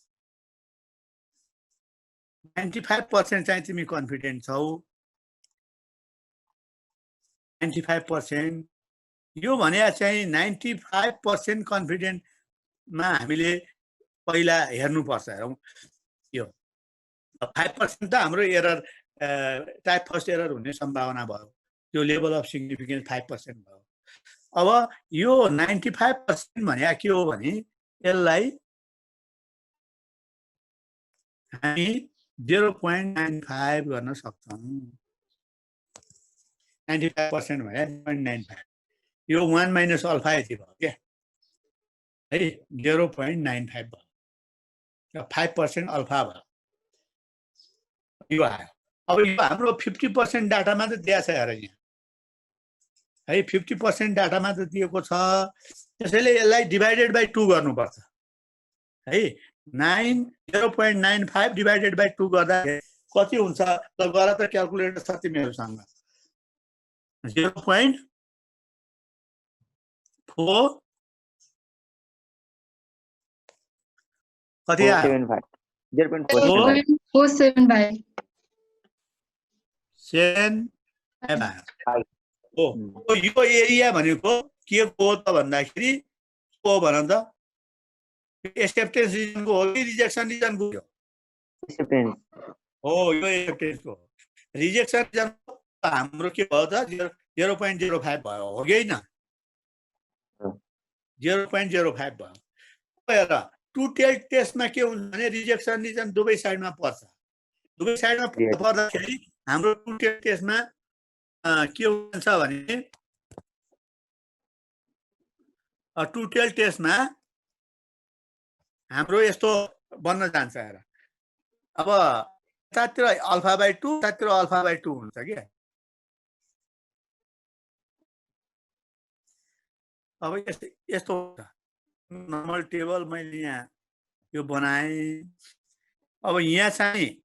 [SPEAKER 2] 95% चाहिँ तिमी कन्फिडेन्ट छौ। 95% यो भने चाहिँ 95% कन्फिडेन्टमा हामीले पहिला हेर्नुपर्छ। हेरौँ, यो 5% त हाम्रो एरर टाइप फर्स्ट एरर हुने सम्भावना भयो, त्यो लेभल अफ सिग्निफिकेन्स 5% भयो। अब यो 95% भने के हो भने यसलाई हामी 0.95 गर्न सक्छौँ। 95% भने 0.95, यो 1 माइनस अल्फा यति भयो क्या है, 0.95 भयो, 5% अल्फा भयो, यो आयो। अब यो हाम्रो 50% डाटामा त दिएको छ हेर यहाँ है, 50% डाटामा त दिएको छ, त्यसैले यसलाई डिभाइडेड बाई 2 गर्नुपर्छ है। 0.95 डिभाइडेड बाई 2 गर्दा कति हुन्छ? ल गर त, क्यालकुलेटर छ तिमीहरूसँग। 0.4 कति आयो?
[SPEAKER 3] 0.475
[SPEAKER 2] यो एरिया भनेको के को त भन्दाखेरि को भन त, एक्सेप्टेन्स रिजनको हो कि रिजेक्सन रिजनको हो? हो, यो एक्सेप्टेन्सको। रिजेक्सन रिजन हाम्रो के भयो त? 0.05 भयो, हो कि होइन? 0.05 भयो। हेर, टु टेल टेस्टमा के हुन्छ भने रिजेक्सन रिजन दुवै साइडमा पर्छ। दुवै साइडमा पर्दाखेरि हाम्रो टु टेल टेस्टमा के हुन्छ भने टु टेल टेस्टमा हाम्रो यस्तो बन्न जान्छ। हेर, अब यतातिर अल्फा बाई 2, यतातिर अल्फा बाई 2 हुन्छ क्या। अब यस्तो हुन्छ नर्मल टेबल मैले यहाँ यो बनाएँ। अब यहाँ चाहिँ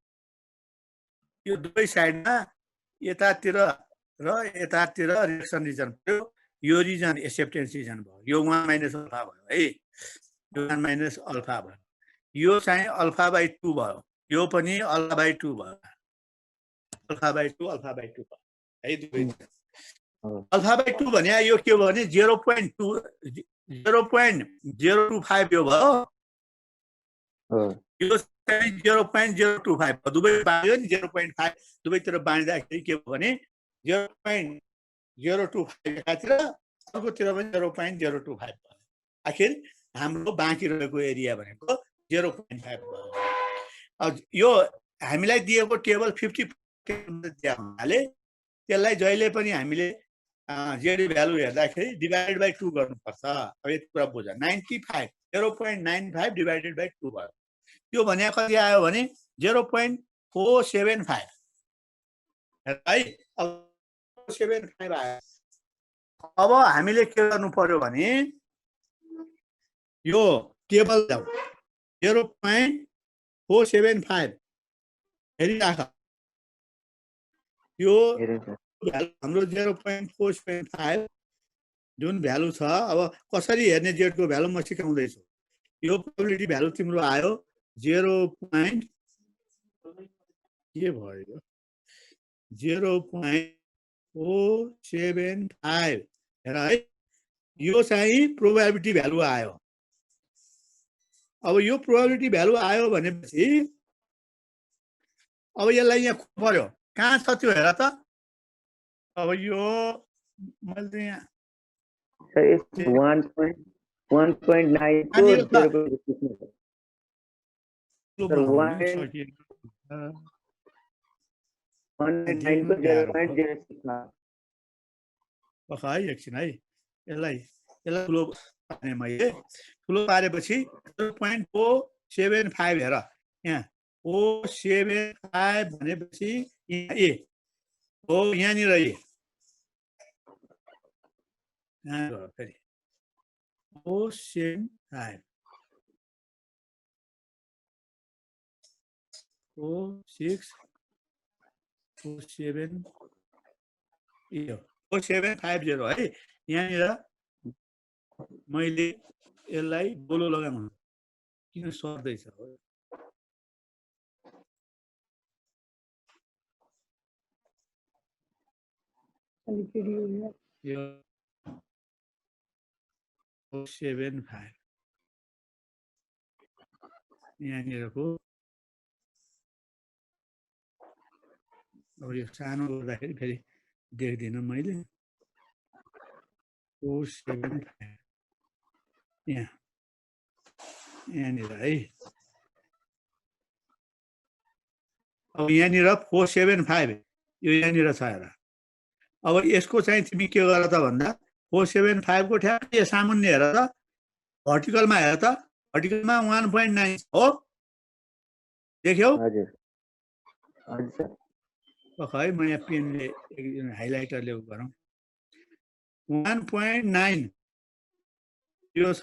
[SPEAKER 2] यो दुवै साइडमा यतातिर र यतातिर रिजेक्सन रिजन भयो, यो रिजन एक्सेप्टेन्स रिजन भयो, यो 1 माइनस अल्फा भयो है, यो 1 माइनस अल्फा भयो, यो चाहिँ अल्फा बाई 2 भयो, यो पनि अल्फा बाई 2 भयो, अल्फा बाई 2 अल्फा बाई 2 भयो है। दुवै अल्फा बाई 2 भने यो के भयो भने 0.025 यो भयो, यो चाहिँ 0.025 दुवै बाँड्यो नि, 0.5 दुवैतिर बाँड्दाखेरि के भयो भने 0.025 एकातिर, अर्कोतिर पनि 0.025 भयो। आखिर हाम्रो बाँकी रहेको एरिया भनेको 0.5 भयो। अब यो हामीलाई दिएको टेबल 50% दिएको हुनाले त्यसलाई जहिले पनि हामीले जेडी भ्यालु हेर्दाखेरि डिभाइडेड बाई 2 गर्नुपर्छ। अब यति कुरा बुझ, 95 0.95 डिभाइडेड बाई 2 भयो। त्यो भने कति आयो भने 0.475 है। अब 475 आयो। अब हामीले के गर्नु पर्यो भने यो टेबल 0.475 हेरिराख, यो हाम्रो 0.475 जुन भ्यालु छ। अब कसरी हेर्ने जेडको भ्यालु म सिकाउँदैछु। यो प्रोबेबिलिटी भ्यालु तिम्रो आयो 0.475 हेर है, यो चाहिँ प्रोबेबिलिटी भ्यालु आयो। अब यो प्रोबेबिलिटी भ्यालु आयो भनेपछि अब यसलाई यहाँ खोज्नु पर्यो, कहाँ छ त्यो हेर त। अब यो मैले यहाँ
[SPEAKER 4] 1.9 19 को 0.06 मा
[SPEAKER 2] है एकछिन है यसलाई ठुलो पार्ने मैले ठुलो पारेपछि 0.075 हेर यहाँ 0.75 भनेपछि यहाँ ए हो यहाँनिर ए यहाँ फेरि 0.75 0.647 ए हो 0.750 है यहाँनिर मैले यसलाई बोलो लगाउनु किन सर्दैछ यो 0.75 यहाँनिरको अब यो सानो गर्दाखेरि फेरि देख्दिनँ मैले 0.75 यहाँनिर है अब यहाँनिर 475 यो यहाँनिर छ हेर अब यसको चाहिँ तिमी के गर त भन्दा 475 को ठ्याक्कै सामुन्ने हेर त भर्टिकलमा हेर त भर्टिकलमा 1.9 हो देख्यौ
[SPEAKER 4] हजुर हजुर
[SPEAKER 2] है म यहाँ पेनले हाइलाइटरले गरौँ 1.9 यो छ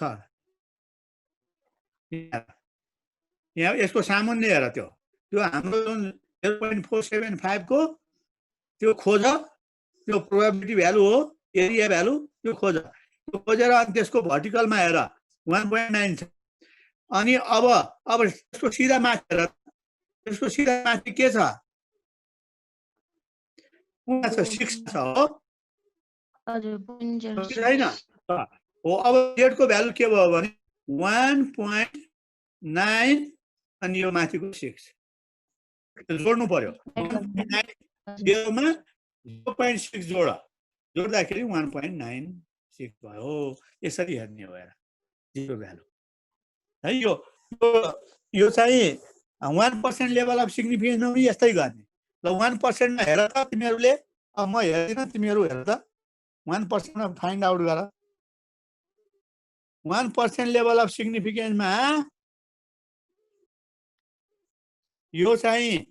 [SPEAKER 2] यहाँ यसको सामुन्ने हेर त्यो हाम्रो जुन 0.475 को त्यो खोज त्यो प्रोबेबिलिटी भ्यालु हो एरिया भ्यालु त्यो खोजेर अनि त्यसको भर्टिकलमा हेर 1.9 छ अनि अब त्यसको सिधा माथि हेर त्यसको सिधा माथि के छ 6 छ हो छैन हो अब z को भ्यालु के भयो भने 1.9 अनि यो माथिको 6 जोड्नु पर्यो 0 मा 0.6 जोड्दाखेरि 1.96 भयो यसरी हेर्ने हो यार जीरो भ्यालु है यो चाहिँ 1% लेभल अफ सिग्निफिकेन्समा पनि यस्तै गर्ने ल 1% मा हेर त तिमीहरूले अब म हेर्दिनँ तिमीहरू हेर त 1% मा फाइन्ड आउट गर 1% लेभल अफ सिग्निफिकेन्समा यो चाहिँ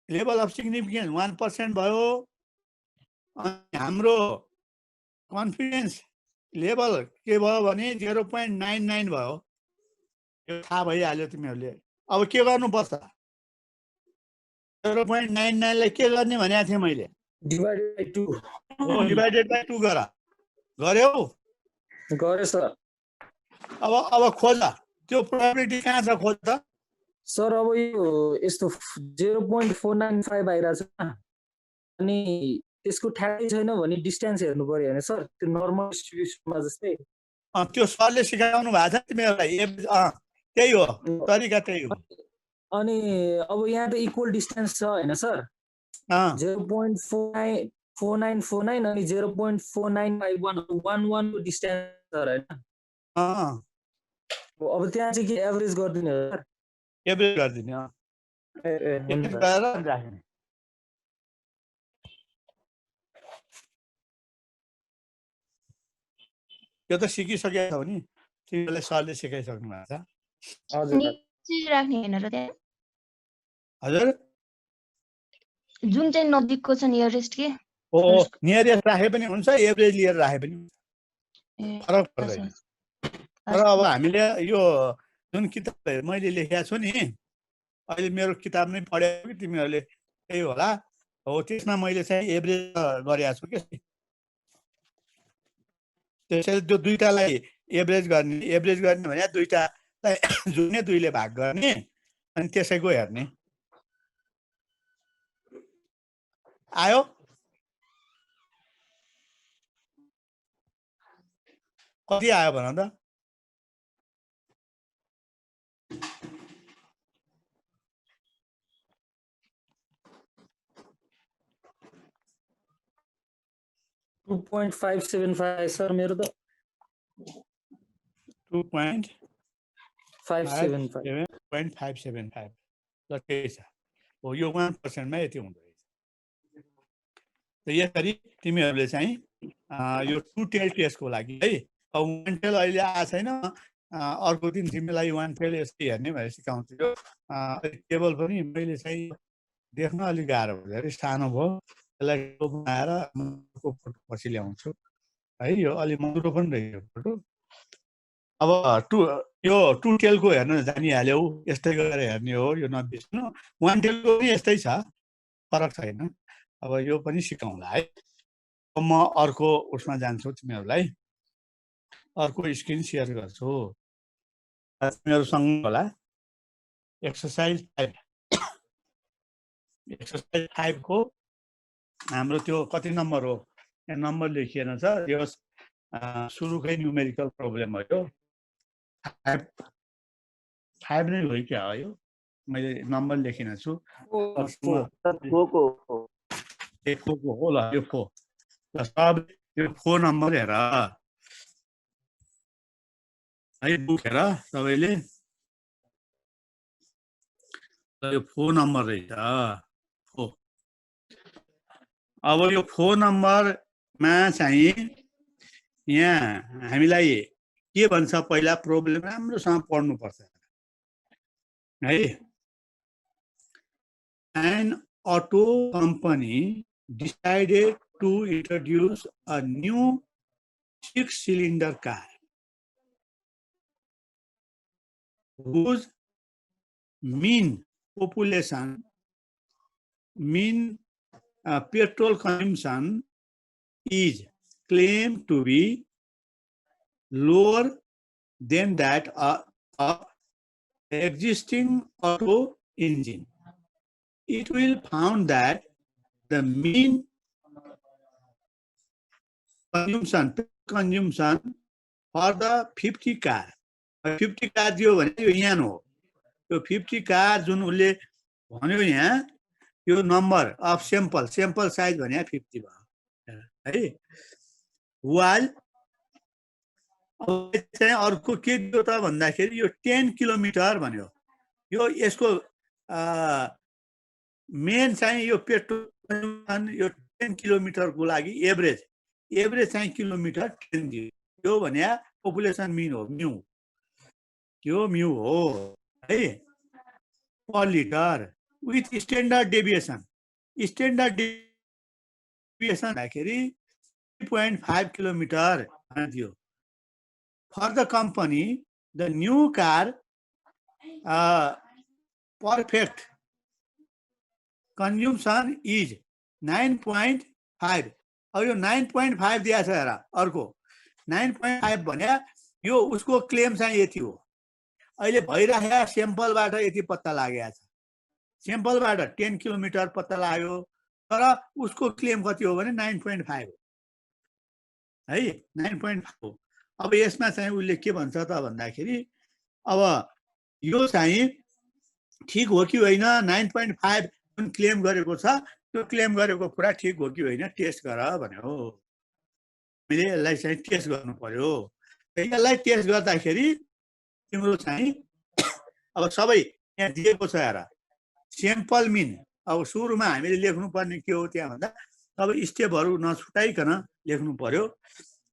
[SPEAKER 2] लेभल अफ सिग्निफिकेन्स 1% भयो अनि हाम्रो कन्फिडेन्स लेभल के भयो भने 0.99 भयो यो थाहा भइहाल्यो तिमीहरूले अब के गर्नुपर्छ 0.99 लाई के गर्ने भनेको थिएँ मैले डिभाइडेड बाइ 2 गर्यौ
[SPEAKER 6] गरे सर
[SPEAKER 2] अब खोज त्यो प्रोबेबिलिटी कहाँ छ खोज त
[SPEAKER 6] सर अब यो यस्तो 0.495 आइरहेछ अनि त्यसको ठ्याक्कै छैन भने डिस्टेन्स हेर्नु पर्यो हैन सर त्यो नर्मल डिस्ट्रिब्युसनमा जस्तै
[SPEAKER 2] त्यो सरले सिकाउनु भएको छ तिमीहरूलाई त्यही हो तरिका त्यही हो
[SPEAKER 6] अनि अब यहाँ त इक्वल डिस्टेन्स छ हैन सर 0.4949 अनि 0.4951 11 को डिस्टेन्स सर हैन अब त्यहाँ चाहिँ के एभरेज गर्दिने हो सर
[SPEAKER 2] एभरेज गर्दिने राख्ने यो त सिकिसकेको छौ नि तिमीलाई सरले सिकाइसक्नु भएको छ
[SPEAKER 6] हजुर
[SPEAKER 3] राख्ने हैन र त्यहाँ
[SPEAKER 2] हजुर
[SPEAKER 3] जुन चाहिँ नजिकको छ नियरेस्ट के
[SPEAKER 2] हो नियरेस्ट राखे पनि हुन्छ एभरेज लिएर राखे पनि हुन्छ फरक पर्दैन तर अब हामीले यो जुन किताब मैले लेखेको छु नि अहिले मेरो किताब नै पढेको कि तिमीहरूले त्यही होला हो त्यसमा मैले चाहिँ एभरेज गरेको छु के त्यसैले त्यो दुईटालाई एभरेज गर्ने भने दुईटालाई जुने दुईले भाग गर्ने अनि त्यसैको हेर्ने आयो कति आयो भन त
[SPEAKER 6] 2.575 सर मेरो त
[SPEAKER 2] 2.575 ल त्यही छ हो यो 1% मा यति हुँदो रहेछ यसरी तिमीहरूले चाहिँ यो टु टेल टेस्टको लागि है अब वान टेल अहिले आएको छैन अर्को दिन तिमीलाई वान टेल यस्तै हेर्ने भनेर सिकाउँछु यो टेबल पनि मैले चाहिँ देख्न अलिक गाह्रो भयो अरे सानो भयो यसलाई बनाएर पछि ल्याउँछु है यो अलिक मधुरो पनि रहेछ फोटो अब यो टु टेलको हेर्न जानिहाल्यौ यस्तै गरेर हेर्ने हो यो नबिर्सनु वान टेलको पनि यस्तै छ फरक छैन अब यो पनि सिकाउँला है म अर्को उसमा जान्छु तिमीहरूलाई अर्को स्क्रिन सेयर गर्छु तिमीहरूसँग होला एक्सर्साइज 5 को हाम्रो त्यो कति नम्बर हो यहाँ नम्बर लेखिएन छ यो सुरुकै न्युमेरिकल प्रब्लम हो यो 5 नै हो क्या हो यो मैले नम्बर लेखिन छु को हो ल यो 4 सब यो 4 नम्बर हेर है बुक हेर सबैले यो 4 नम्बर रहेछ 4 अब यो 4 नम्बरमा चाहिँ यहाँ हामीलाई के भन्छ पहिला प्रब्लम राम्रोसँग पढ्नुपर्छ है an auto company decided to introduce a new 6-cylinder car whose mean petrol consumption is claimed to be lower than that of existing auto engine. It will found that the mean consumption for the 50 car 50 car दियो भने यो यहाँ हो यो 50 car जुन उसले भन्यो यहाँ यो नम्बर अफ सैंपल साइज भने 50 भयो है वाल चाहिँ अर्को के दियो त भन्दाखेरि यो 10 किलोमिटर भन्यो यो यसको मेन चाहिँ यो पेट्रोल यो 10 किलोमिटरको लागि एभरेज चाहिँ किलोमिटर 10 दियो यो भने पपुलेसन मिन हो म्यू यो म्यू हो है per litre with standard deviation भन्दाखेरि 3.5 किलोमिटर दियो for the company the new car perfect consumption is 9.5 अब यो 9.5 दिया छ हेर अर्को 9.5 भने यो उसको क्लेम चाहिँ यति हो अहिले भइरहेको स्याम्पलबाट यति पत्ता लागेको छ स्याम्पलबाट 10 किलोमिटर पत्ता लाग्यो तर उसको क्लेम कति हो भने 9.5 हो है 9.5 हो अब यसमा चाहिँ उसले के भन्छ त भन्दाखेरि अब यो चाहिँ ठीक हो कि होइन 9.5 जुन क्लेम गरेको छ त्यो क्लेम गरेको कुरा ठीक हो कि होइन टेस्ट गर भन्यो हामीले यसलाई चाहिँ टेस्ट गर्नु पर्यो यसलाई टेस्ट गर्दाखेरि तिम्रो चाहिँ अब सबै यहाँ दिएको छ हेर सैंपल मिन अब सुरुमा हामीले लेख्नु पर्ने के हो त्यहाँ भन्दा अब स्टेपहरु नछुटाइकन लेख्नु पर्यो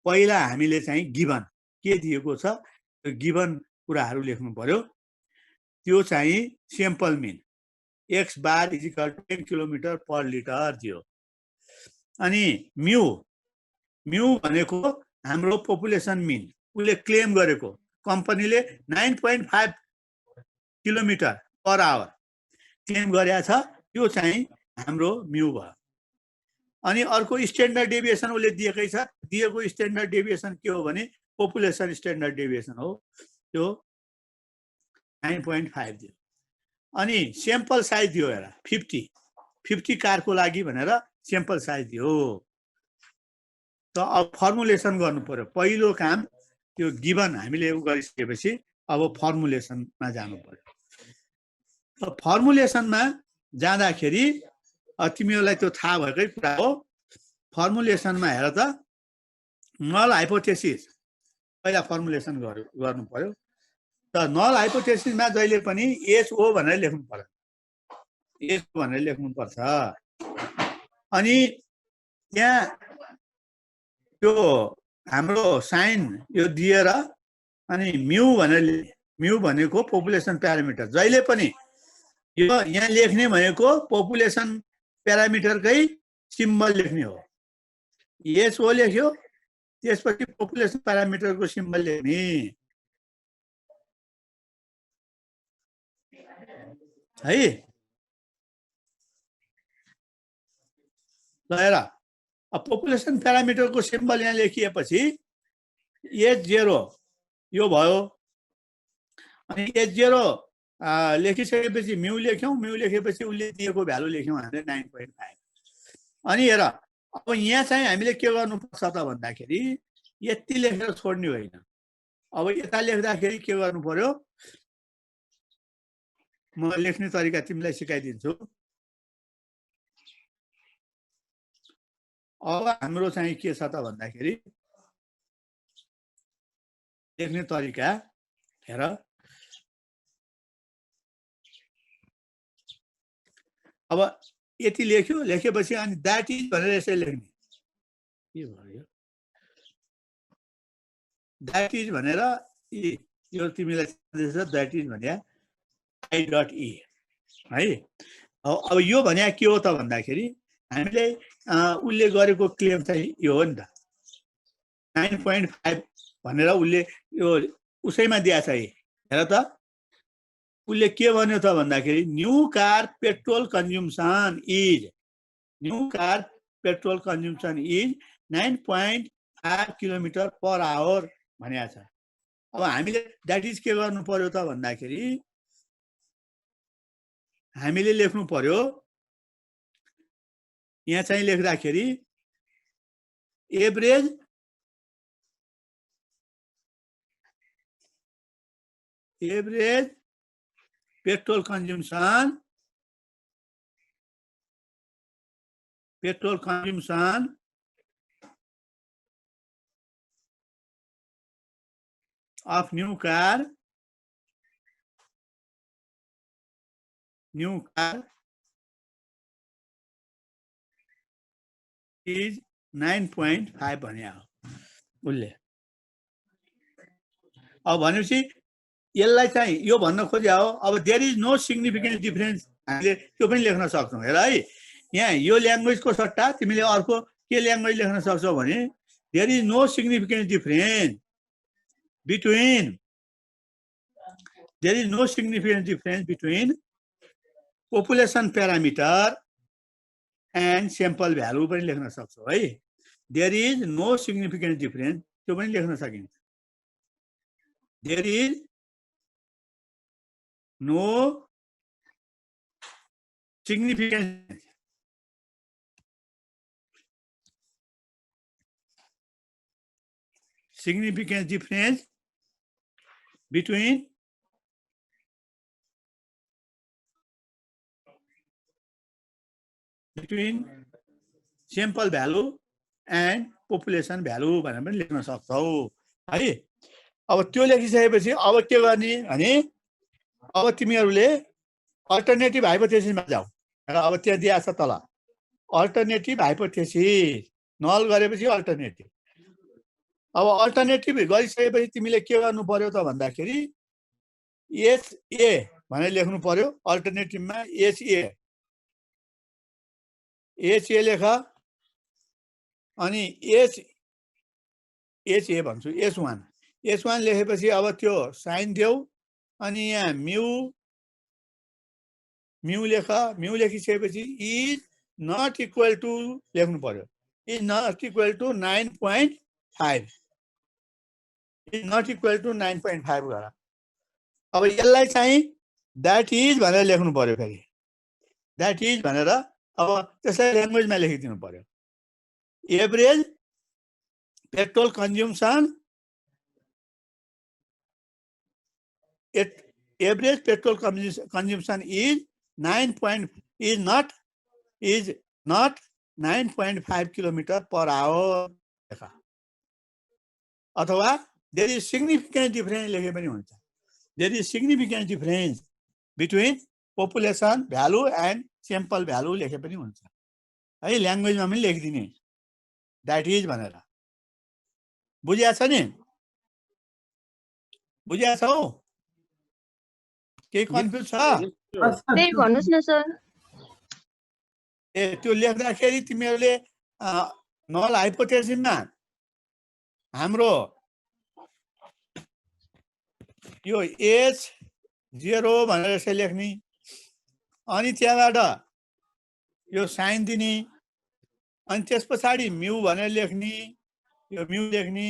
[SPEAKER 2] पहिला हामीले चाहिँ गिवन के दिएको छ त्यो गिवन कुराहरु लेख्नु पर्यो त्यो चाहिँ सैंपल मिन x बार = 10 किलोमिटर पर लिटर दियो अनि म्यू भनेको हाम्रो पपुलेसन मिन उले क्लेम गरेको कम्पनीले 9.5 किलोमिटर पर आवर क्लेम गरेको छ त्यो चाहिँ हाम्रो म्यू भयो अनि अर्को स्ट्यान्डर्ड डेभिएसन उले दिएकै छ दिएको स्ट्यान्डर्ड डेभिएसन के हो भने पपुलेसन स्ट्यान्डर्ड डेभिएसन हो त्यो 9.5 दियो अनि सैंपल साइज दियो हेर 50 कारको लागि भनेर सैंपल साइज दियो त अब फर्मुलेसन गर्नु पर्यो पहिलो काम त्यो गिवन हामीले गरिसकेपछि अब फर्मुलेसनमा जानु पर्यो त फर्मुलेसनमा जाँदाखेरि तिमीहरूलाई त्यो थाहा भएकै कुरा हो फर्मुलेसनमा हेर त नल हाइपोथेसिस पहिला फर्मुलेसन गर्नु पर्यो त नल हाइपोथेसिसमा जहिले पनि HO भनेर लेख्नु पर्छ HO भनेर लेख्नु पर्छ अनि त्यहाँ त्यो हाम्रो साइन यो दिएर अनि म्यू भनेर म्यू भनेको पपुलेसन प्यारामिटर जहिले पनि यो यहाँ लेख्ने भनेको पपुलेसन प्यारामिटरकै सिम्बल लेख्ने हो एसओ लेख्यो त्यसपछि पपुलेसन प्यारामिटरको सिम्बल लेख्ने है ल हेर पपुलेसन प्यारामिटरको सिम्बल यहाँ लेखिएपछि H0 यो भयो अनि H0 लेखिसकेपछि म्यू लेख्यौँ म्यू लेखेपछि उसले दिएको भ्यालु लेख्यौँ हामीले 9.5 अनि हेर अब यहाँ चाहिँ हामीले के गर्नुपर्छ त भन्दाखेरि यति लेखेर छोड्ने होइन अब यता लेख्दाखेरि के गर्नु पर्यो म लेख्ने तरिका तिमीलाई सिकाइदिन्छु अब हाम्रो चाहिँ के छ त भन्दाखेरि लेख्ने तरिका हेर अब यति लेख्यो लेखेपछि अनि द्याट इज भनेर यसरी लेख्ने के भयो द्याट इज भनेर यो तिमीलाई थाहा द्याट इज भने I.E है अब यो भने के हो त भन्दाखेरि हामीले उसले गरेको क्लेम चाहिँ यो हो नि त 9.5 भनेर उसले यो उसैमा दिएछ हेर त उसले के भन्यो त भन्दाखेरि new car petrol consumption is 9.5 kilometre per our भनेको छ अब हामीले द्याट इज के गर्नु पर्यो त भन्दाखेरि हामीले लेख्नु पर्यो यहाँ चाहिँ लेख्दाखेरि average petrol consumption of new car is 9.5 भन्या हो उसले अब भनेपछि यसलाई चाहिँ यो भन्न खोज्या हो अब there is no significant difference हामीले त्यो पनि लेख्न सक्छौँ हेर है यहाँ यो ल्याङ्ग्वेजको सट्टा तिमीले अर्को के ल्याङ्ग्वेज लेख्न सक्छौ भने there is no significant difference between population parameter and sample value पनि लेख्न सक्छौ है there is no significant difference त्यो पनि लेख्न सकिन्छ there is no significant difference between sample value and population value भनेर पनि लेख्न सक्छौ है अब त्यो लेखिसकेपछि अब के गर्ने भने अब तिमीहरूले अल्टरनेटिभ हाइपोथेसिसमा जाऊ र अब त्यहाँ दिएको छ तल अल्टरनेटिभ हाइपोथेसिस नल गरेपछि अल्टरनेटिभ अब अल्टरनेटिभ गरिसकेपछि तिमीले के गर्नु पर्यो त भन्दाखेरि HA भनेर लेख्नु पर्यो अल्टरनेटिभमा HA लेख अनि HA भन्छु S1 लेखेपछि अब त्यो साइन देऊ अनि यहाँ म्यू लेखिसकेपछि इज नट इक्वल टु लेख्नु पर्यो is not equal to 9.5 is not equal to 9.5 गर अब यसलाई चाहिँ द्याट इज भनेर लेख्नु पर्यो फेरि द्याट इज भनेर अब त्यसलाई ल्याङ्ग्वेजमा लेखिदिनु पर्यो average petrol consumption average petrol consumption is not 9.5 kilometer per hour अथवा there is significant difference लेखे पनि हुन्छ there is significant difference between population value and sample value लेखे पनि हुन्छ है ल्याङ्ग्वेजमा पनि लेखिदिने द्याट इज भनेर बुझिया छ नि बुझिया छ हौ केही कन्फ्युज छ
[SPEAKER 3] फेरि भन्नुहोस् न सर
[SPEAKER 2] ए त्यो लेख्दाखेरि तिमीहरूले नल हाइपोथेसिसमा हाम्रो यो एच 0 भनेर यसै लेख्ने अनि त्यहाँबाट यो साइन दिने अनि त्यस पछाडि म्यू भनेर लेख्ने यो म्यू लेख्ने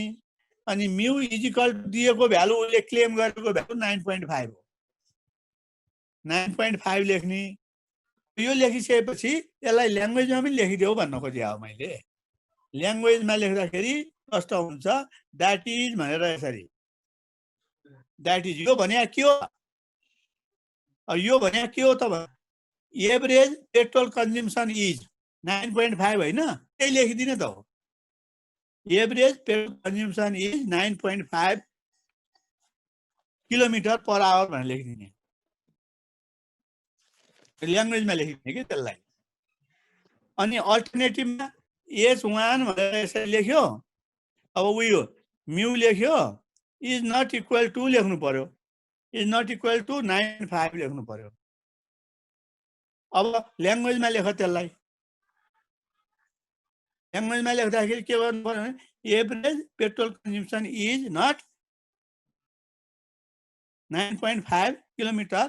[SPEAKER 2] अनि म्यू इजिकल दिएको भ्यालु उसले क्लेम गरेको भ्यालु 9.5 हो 9.5 लेख्ने यो लेखिसकेपछि यसलाई ल्याङ्ग्वेजमा पनि लेखिदेऊ भन्न खोजेँ अब मैले ल्याङ्ग्वेजमा लेख्दाखेरि कस्तो हुन्छ द्याट इज भनेर यसरी द्याट इज यो भने के हो यो भने के हो त एभरेज पेट्रोल कन्ज्युम्सन इज 9.5 होइन त्यही लेखिदिने त हो average petrol consumption is 9.5 kilometre per hour भनेर लेखिदिने ल्याङ्ग्वेजमा लेखिदिने कि त्यसलाई अनि अल्टरनेटिभमा H1 भनेर यसरी लेख्यो अब उयो म्यू लेख्यो इज नट इक्वल टु लेख्नु पर्यो इज नट इक्वल टु 9.5 लेख्नु पर्यो अब ल्याङ्ग्वेजमा लेख त्यसलाई ल्याङ्ग्वेजमा लेख्दाखेरि के गर्नु पर्यो भने average petrol consumption is not 9.5 kilometre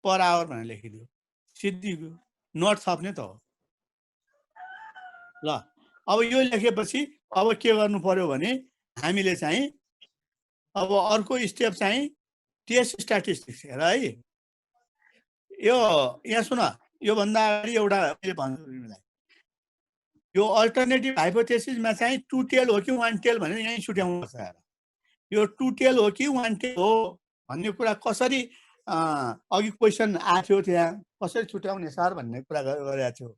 [SPEAKER 2] per hour भनेर लेखिदियो सिद्धि नट थप्ने त हो ल अब यो लेखेपछि अब के गर्नु पर्यो भने हामीले चाहिँ अब अर्को स्टेप चाहिँ टेस्ट स्ट्याटिस्टिक्स हेर है यो यहाँ सुन यो भन्दा अगाडि एउटा मैले भन्छु तिमीलाई यो अल्टरनेटिभ हाइपोथेसिसमा चाहिँ 2 टेल हो कि 1 टेल भनेर यहीँ छुट्याउनु पर्छ हेर यो 2 टेल हो कि 1 टेल हो भन्ने कुरा कसरी अघि क्वेसन आएको थियो त्यहाँ कसरी छुट्याउने सर भन्ने कुरा गरेको थियो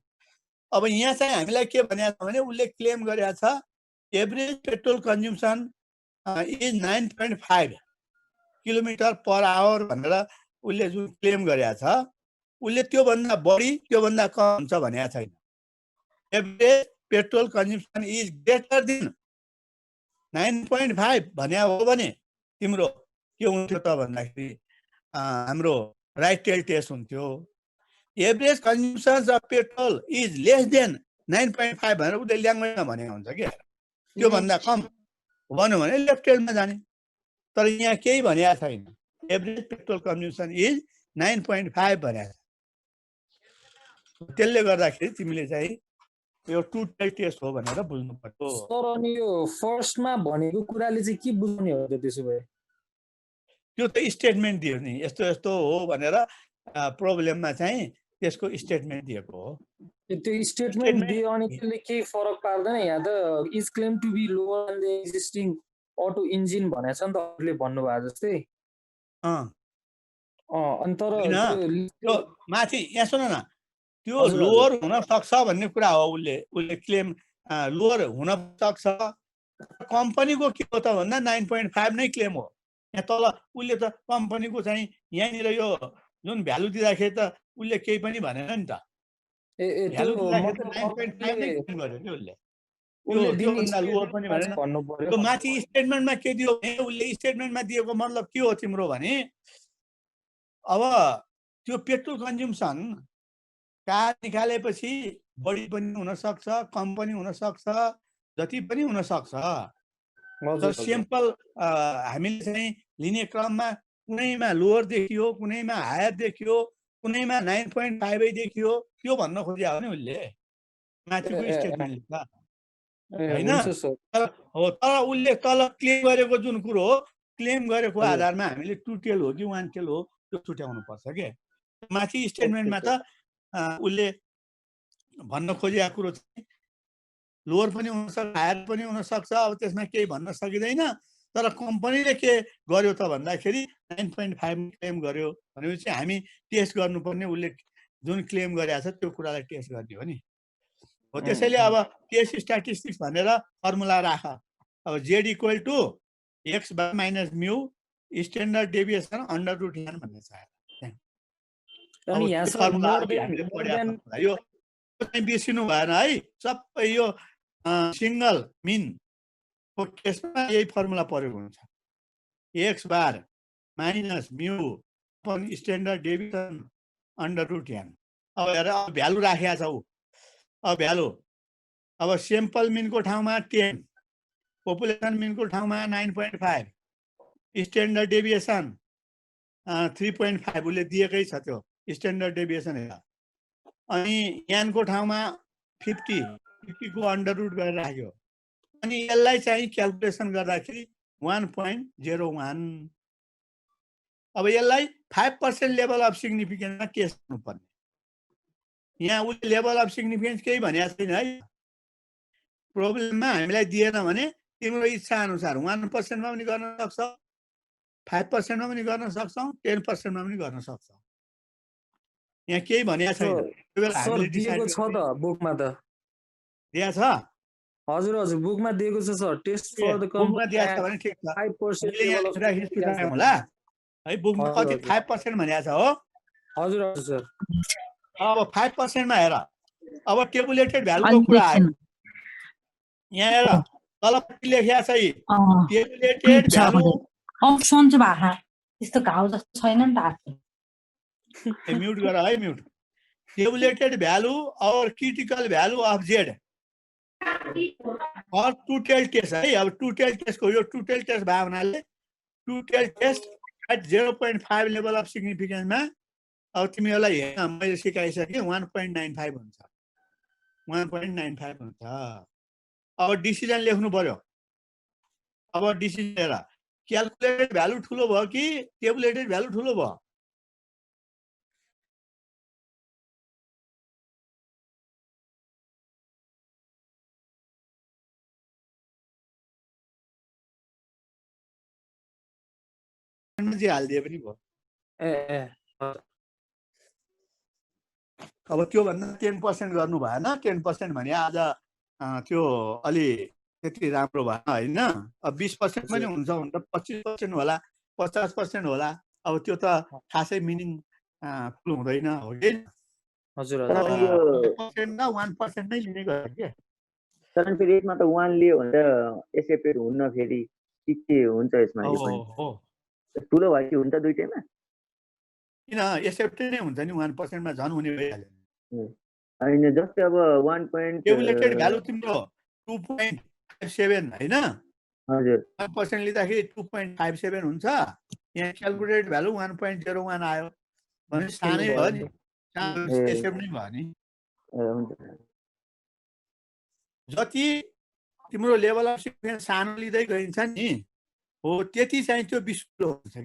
[SPEAKER 2] अब यहाँ चाहिँ हामीलाई के भनेको छ भने उसले क्लेम गरेको छ average petrol consumption is 9.5 kilometre per hour भनेर उसले जुन क्लेम गरेको छ उसले त्योभन्दा बढी त्योभन्दा कम हुन्छ भनेको छैन average petrol consumption is greater than 9.5 भने हो भने तिम्रो के हुन्थ्यो त भन्दाखेरि हाम्रो राइट टेल टेस्ट हुन्थ्यो average consumption of petrol is less than 9.5 भनेर उसले ल्याङ्ग्वेजमा भनेको हुन्छ कि त्योभन्दा कम भन्यो भने लेफ्ट टेलमा जाने तर यहाँ केही भनेको छैन एभरेज पेट्रोल कन्ज्युम्सन इज 9.5 भनेको छ त्यसले गर्दाखेरि तिमीले चाहिँ यो 2 टेल टेस्ट हो भनेर बुझ्नु पर्यो
[SPEAKER 6] सर अनि यो फर्स्टमा भनेको कुराले चाहिँ के बुझ्ने हो त त्यसो भए
[SPEAKER 2] त्यो त स्टेटमेन्ट दियो नि यस्तो यस्तो हो भनेर प्रब्लममा चाहिँ त्यसको स्टेटमेन्ट दिएको हो
[SPEAKER 6] त्यो स्टेटमेन्ट दियो अनि त्यसले केही फरक पार्दैन यहाँ त is claim to be lower than the existing auto engine भनेको छ नि त अरूले भन्नुभएको जस्तै अनि तर
[SPEAKER 2] त्यो माथि यहाँ सुन न त्यो लोवर हुन सक्छ भन्ने कुरा हो उसले क्लेम लोवर हुन सक्छ कम्पनीको के हो त भन्दा 9.5 नै क्लेम हो यहाँ तल उसले त कम्पनीको चाहिँ यहाँनिर यो जुन भ्यालु दिँदाखेरि त उसले केही पनि भनेन नि त भ्यालु दिँदाखेरि त 9.5 नै क्लेम गर्यो नि उसले त्योभन्दा लोवर पनि भनेन त्यो माथि स्टेटमेन्टमा के दियो भने उसले स्टेटमेन्टमा दिएको मतलब के हो तिम्रो भने अब त्यो पेट्रोल कन्ज्युम्सन कार निकालेपछि बढी पनि हुन सक्छ कम पनि हुन सक्छ जति पनि हुन सक्छ तर सिम्पल हामीले चाहिँ लिने क्रममा कुनैमा लोवर देखियो कुनैमा हायर देखियो कुनैमा 9.5 देखियो त्यो भन्न खोजेको हो नि उसले माथिको स्टेटमेन्ट लेख्दा हैन तर उसले तल क्लेम गरेको जुन कुरो हो क्लेम गरेको आधारमा हामीले 2 टेल हो कि 1 टेल हो त्यो छुट्याउनु पर्छ के माथि स्टेटमेन्टमा त उसले भन्न खोजेको कुरो चाहिँ लोवर पनि हुन सक्छ हायर पनि हुन सक्छ अब त्यसमा केही भन्न सकिँदैन तर कम्पनीले के गर्यो त भन्दाखेरि 9.5 क्लेम गर्यो भनेपछि हामी टेस्ट गर्नुपर्ने उसले जुन क्लेम गरेको छ त्यो कुरालाई टेस्ट गर्ने हो नि हो त्यसैले अब टेस्ट स्ट्याटिस्टिक्स भनेर फर्मुला राख अब z = x - mu standard deviation √n भन्ने छ
[SPEAKER 6] अनि यहाँ
[SPEAKER 2] फर्मुला हामीले पढ्या यो चाहिँ बिर्सिनु भएन है सबै यो सिंगल मिन को केसमा यही फर्मुला प्रयोग हुन्छ X bar minus mu upon standard deviation under root N अब हेर अब भ्यालु राखेको छ ऊ अब भ्यालु अब सेम्पल मिनको ठाउँमा 10 पपुलेसन मिनको ठाउँमा 9.5 स्ट्यान्डर्ड डेभिएसन 3.5 उसले दिएकै छ त्यो स्ट्यान्डर्ड डेभिएसन हेर अनि एनको ठाउँमा 50 को अन्डर रुट गरेर राख्यो अनि यसलाई चाहिँ क्याल्कुलेसन गर्दाखेरि 1.01 अब यसलाई 5% लेभल अफ सिग्निफिकेन्समा के गर्नुपर्ने यहाँ उसले लेभल अफ सिग्निफिकेन्स केही भनेको छैन है प्रोब्लममा हामीलाई दिएन भने तिम्रो इच्छा अनुसार 1% मा पनि गर्न सक्छौ 5% मा पनि गर्न सक्छौ 10% मा पनि गर्न सक्छौ यहाँ केही भनेको छैन त्यो बेला
[SPEAKER 6] सर
[SPEAKER 2] हामीले
[SPEAKER 6] दिएको
[SPEAKER 2] डिसाइड
[SPEAKER 6] छ त बुकमा त
[SPEAKER 2] दिएको छ
[SPEAKER 6] हजुर हजुर बुकमा दिएको छ सर टेस्ट फर द
[SPEAKER 2] बुकमा दिएको छ भने ठिक छ
[SPEAKER 6] 5%
[SPEAKER 2] मैले यहाँ
[SPEAKER 6] लेभल
[SPEAKER 2] कुरा हिस्ट्री राखेँ होला है बुकमा
[SPEAKER 6] हजुर,
[SPEAKER 2] कति
[SPEAKER 6] हजुर।
[SPEAKER 2] 5% भनेको छ हो
[SPEAKER 6] हजुर हजुर सर
[SPEAKER 2] अब 5% मा हेर अब टेबुलेटेड भ्यालुको कुरा आयो यहाँ हेर तलपट्टि लेखेको छ यी टेबुलेटेड भ्यालु
[SPEAKER 7] अप्सन चाहिँ भाषा त्यस्तो घाउ जस्तो छैन नि त हातले
[SPEAKER 2] म्युट गर है म्युट टेबुलेटेड भ्यालु और क्रिटिकल भ्यालु अफ जेड और टु टेल टेस्ट है अब टु टेल टेस्टको यो टु टेल टेस्ट भयो हुनाले two tail test at 0.5 level of सिग्निफिकेन्समा अब तिमीहरूलाई हेर्न मैले सिकाइसकेँ 1.95 हुन्छ 1.95 हुन्छ अब डिसिजन लेख्नु पर्यो अब डिसिजन हेर क्याल्कुलेटेड भ्यालु ठुलो भयो कि टेबुलेटेड भ्यालु ठुलो भयो जे हालिदिए पनि भयो
[SPEAKER 6] ए
[SPEAKER 2] अब त्योभन्दा 10% गर्नु भएन 10% भने आज त्यो अलि त्यति राम्रो भएन होइन अब 20% पनि हुन्छ भने त 25% होला 50% होला अब त्यो त खासै मिनिङ ठुलो हुँदैन हो कि
[SPEAKER 6] हजुर
[SPEAKER 4] तर
[SPEAKER 6] हजुर
[SPEAKER 4] यो
[SPEAKER 2] 1% र 1% नै लिने गर्छ के
[SPEAKER 4] तर फेरि यसमा त 1 लियो भने त एक्सेप्टेड हुन्न फेरि के हुन्छ यसमा यो पनि
[SPEAKER 2] हो
[SPEAKER 4] ठुलो भयो कि हुन्छ दुईटैमा
[SPEAKER 2] किन एक्सेप्टेड नै हुन्छ नि 1% मा झन् हुने भइहाल्यो
[SPEAKER 4] होइन जस्तै अब 1 पोइन्ट
[SPEAKER 2] टेबुलेटेड भ्यालु तिम्रो 2.57 होइन
[SPEAKER 4] हजुर
[SPEAKER 2] 1% लिँदाखेरि 2.57 हुन्छ यहाँ क्याल्कुलेटेड भ्यालु 1.01 आयो भने सानै भयो नि एक्सेप्ट नै भयो नि
[SPEAKER 4] हुन्छ
[SPEAKER 2] जति तिम्रो लेभल अफ सिग्निफिकेन्स सानो लिँदै गइन्छ नि हो त्यति चाहिँ त्यो विश्व हुन्छ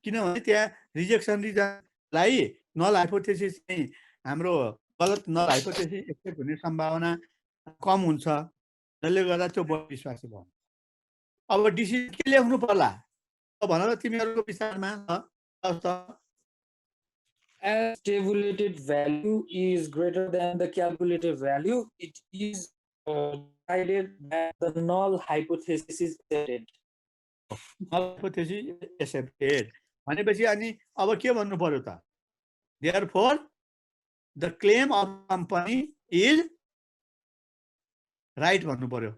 [SPEAKER 2] किनभने त्यहाँ रिजेक्सन रिजनलाई नल हाइपोथेसिस चाहिँ हाम्रो गलत नल हाइपोथेसिस एक्सेप्ट हुने सम्भावना कम हुन्छ जसले गर्दा त्यो बढी विश्वासी भयो अब डिसिजन के लेख्नु पर्ला भन त तिमीहरूको विचारमा
[SPEAKER 6] As tabulated value is greater than the calculated value, it is decided that the null hypothesis is accepted.
[SPEAKER 2] Hypothesis accepted भनेपछि अनि अब के भन्नु पर्यो त therefore the claim of company is right भन्नु पर्यो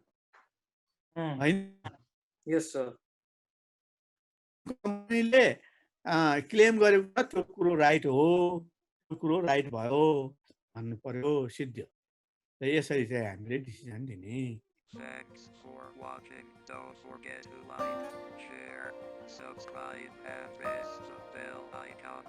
[SPEAKER 2] हैन
[SPEAKER 6] Yes, sir.
[SPEAKER 2] कम्पनीले क्लेम गरेको त्यो कुरो राइट हो त्यो कुरो राइट भयो भन्नु पर्यो सिद्ध्यो र यसरी चाहिँ हामीले डिसिजन दिने
[SPEAKER 1] Thanks for watching. Don't forget to like, share, subscribe, and press the bell icon.